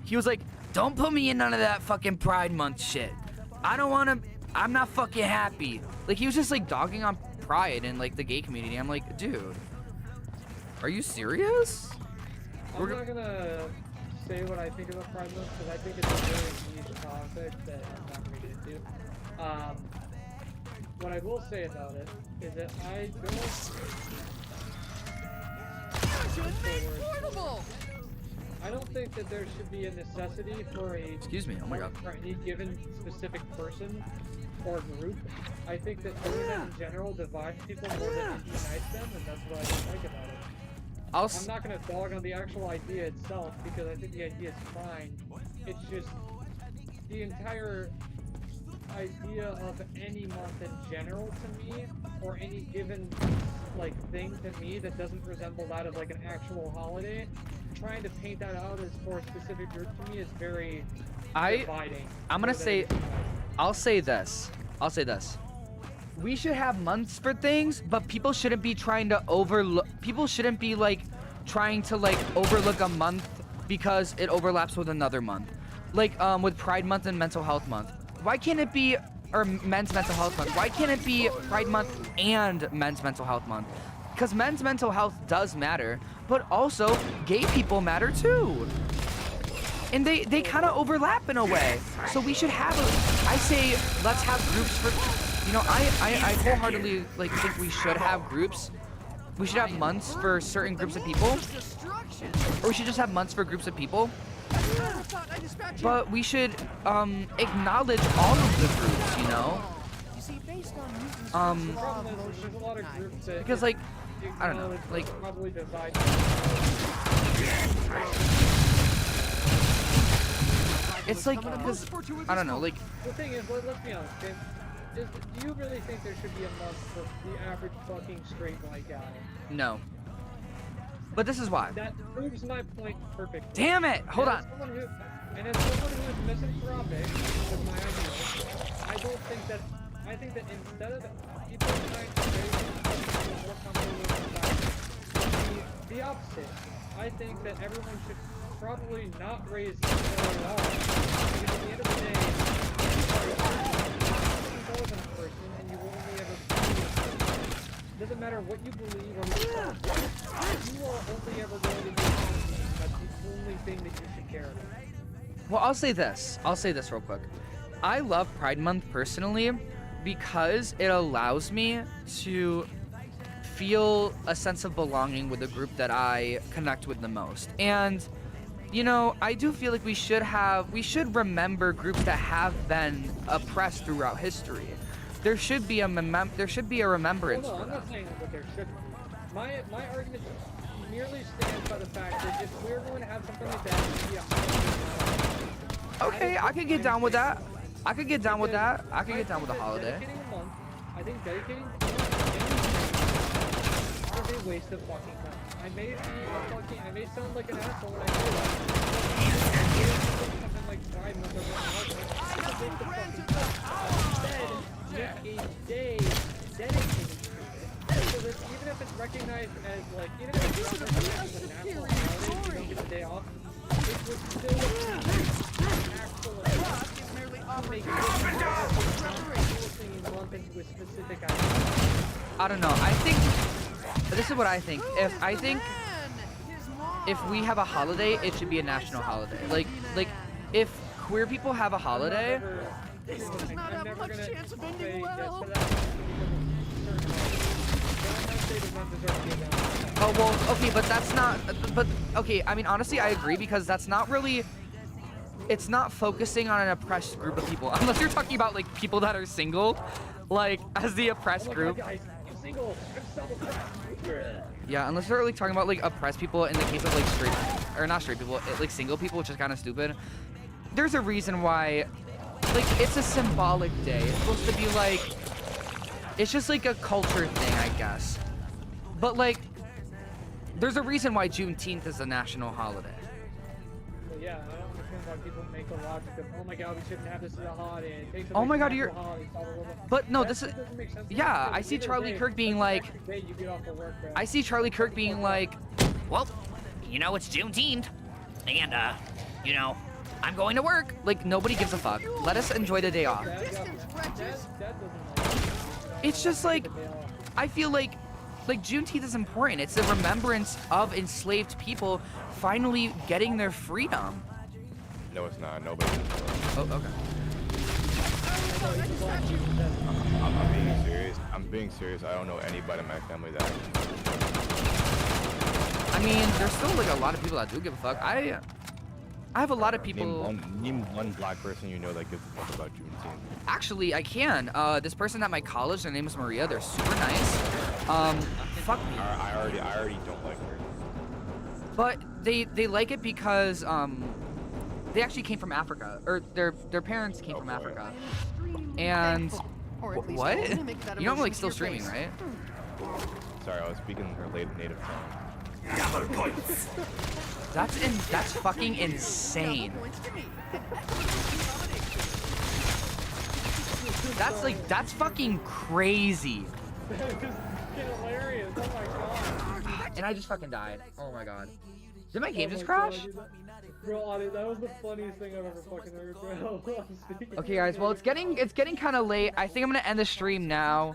he was like, "Don't put me in none of that fucking Pride Month shit. I'm not fucking happy." Like, he was just like dogging on Pride and like the gay community. I'm like, dude, are you serious? I'm not gonna say what I think about Pride Month because I think it's a very niche topic that I'm not gonna get into. What I will say about it is that I don't think that there should be a necessity for Excuse me, oh my god. for any given specific person or group. I think that doing that in general divides people more than it unites them, and that's what I don't like about it. I'm not gonna dog on the actual idea itself because I think the idea is fine. It's just the entire idea of any month in general to me, or any given like thing to me that doesn't resemble that of like an actual holiday. Trying to paint that out as for a specific group to me is very dividing. I'll say this. We should have months for things, but people shouldn't be trying to overlook. People shouldn't be like trying to like overlook a month because it overlaps with another month. Like with Pride Month and Mental Health Month. Why can't it be, or Men's Mental Health Month? Why can't it be Pride Month and Men's Mental Health Month? Because men's mental health does matter, but also gay people matter too. And they kind of overlap in a way. So we should have I say let's have groups for, you know, I wholeheartedly like think we should have groups. We should have months for certain groups of people. Or we should just have months for groups of people. But we should acknowledge all of the groups, you know? There's a lot of groups that Because like I don't know, acknowledge like- it's probably designed. It's like because I don't know, like The thing is, let's be honest, okay? Do you really think there should be a month for the average fucking straight white guy? no. But this is why. That proves my point perfectly. Damn it! Hold on. And as someone who is misanthropic with my ideals, I don't think that. I think that instead of people trying to raise themselves more comfortable with society, the opposite. I think that everyone should probably not raise themselves at all. Because at the end of the day, you're always a person, and you will only ever be a person. Doesn't matter what you believe or what you don't. You are only ever going to be happy. That's the only thing that you should care about. Well, I'll say this real quick. I love Pride Month personally because it allows me to feel a sense of belonging with the group that I connect with the most. And you know, I do feel like we should remember groups that have been oppressed throughout history. There should be a remembrance Well, no, for I'm that. not saying that there should be. My argument merely stands by the fact that if we're going to have something like that, it should be a Okay, I could get down with that. I could get down with that. I could get down with the holiday. Dedicating a month, I think dedicating is a waste of fucking time. I may sound like an asshole when I say that. Something like Pride Month or whatnot, it's a waste of fucking time. Instead, make a day dedicated to it. So that even if it's recognized as like, even if it's not recognized as a national holiday, you don't get the day off, it would still be actual make it into a specific idea. I don't know. I think this is what I think. If we have a holiday, it should be a national holiday. Like if queer people have a holiday, This does not I'm have never much gonna chance of say ending yes well. to that because oh well, okay, but that's not. But okay, I mean honestly, I agree because that's not really. It's not focusing on an oppressed group of people, unless you're talking about like people that are single, like as the oppressed group. Guys, I'm single. I'm self-oppressed. Yeah, unless you're like talking about like oppressed people in the case of like straight or not straight people, like single people, which is kind of stupid. There's a reason why, like it's a symbolic day. It's supposed to be like, it's just like a culture thing, I guess. But like, there's a reason why Juneteenth is a national holiday. Well, yeah, I don't understand why people make a logic of, oh my god, we shouldn't have this as a holiday. It takes Oh away my from god, actual you're- holidays, blah, blah, blah, blah. But no, That this is. shit doesn't make sense to me Yeah, because I see either Charlie day, Kirk being that's the like. actual day you get off of work, bro. I see Charlie Kirk being like, Well, you know, it's Juneteenth. And, you know, I'm going to work. like nobody gives a fuck. Let us enjoy the day off. That Distance, wretches. doesn't like it. It's just like, The day off. I feel like Juneteenth is important. It's a remembrance of enslaved people finally getting their freedom. No, it's not. Nobody. Oh, okay. I'm being serious. I'm being serious. I don't know anybody in my family that. I mean, there's still like a lot of people that do give a fuck. I have a lot of people. Name one black person you know that gives a fuck about Juneteenth. Actually, I can. This person at my college, their name is Maria. They're super nice. Fuck me. I already don't like her. But they like it because they actually came from Africa, or their parents came from Africa. And Or at least what? I'll mimic that You know I'm like emotion still to your streaming, face. right? Sorry, I was speaking her native tongue. That's fucking insane. Points to me. That's fucking crazy. That is fucking hilarious. Oh my god. And I just fucking died. Oh my god. Did my game Oh just my God, crash? dude, Bro, Adi, that was the funniest thing I've ever fucking heard, bro. I'm speaking Okay guys, well it's getting kind of late. I think I'm gonna end the stream now.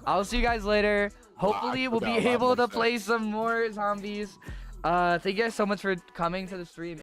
I'll see you guys later. Hopefully we'll be able to play some more zombies. Thank you guys so much for coming to the stream.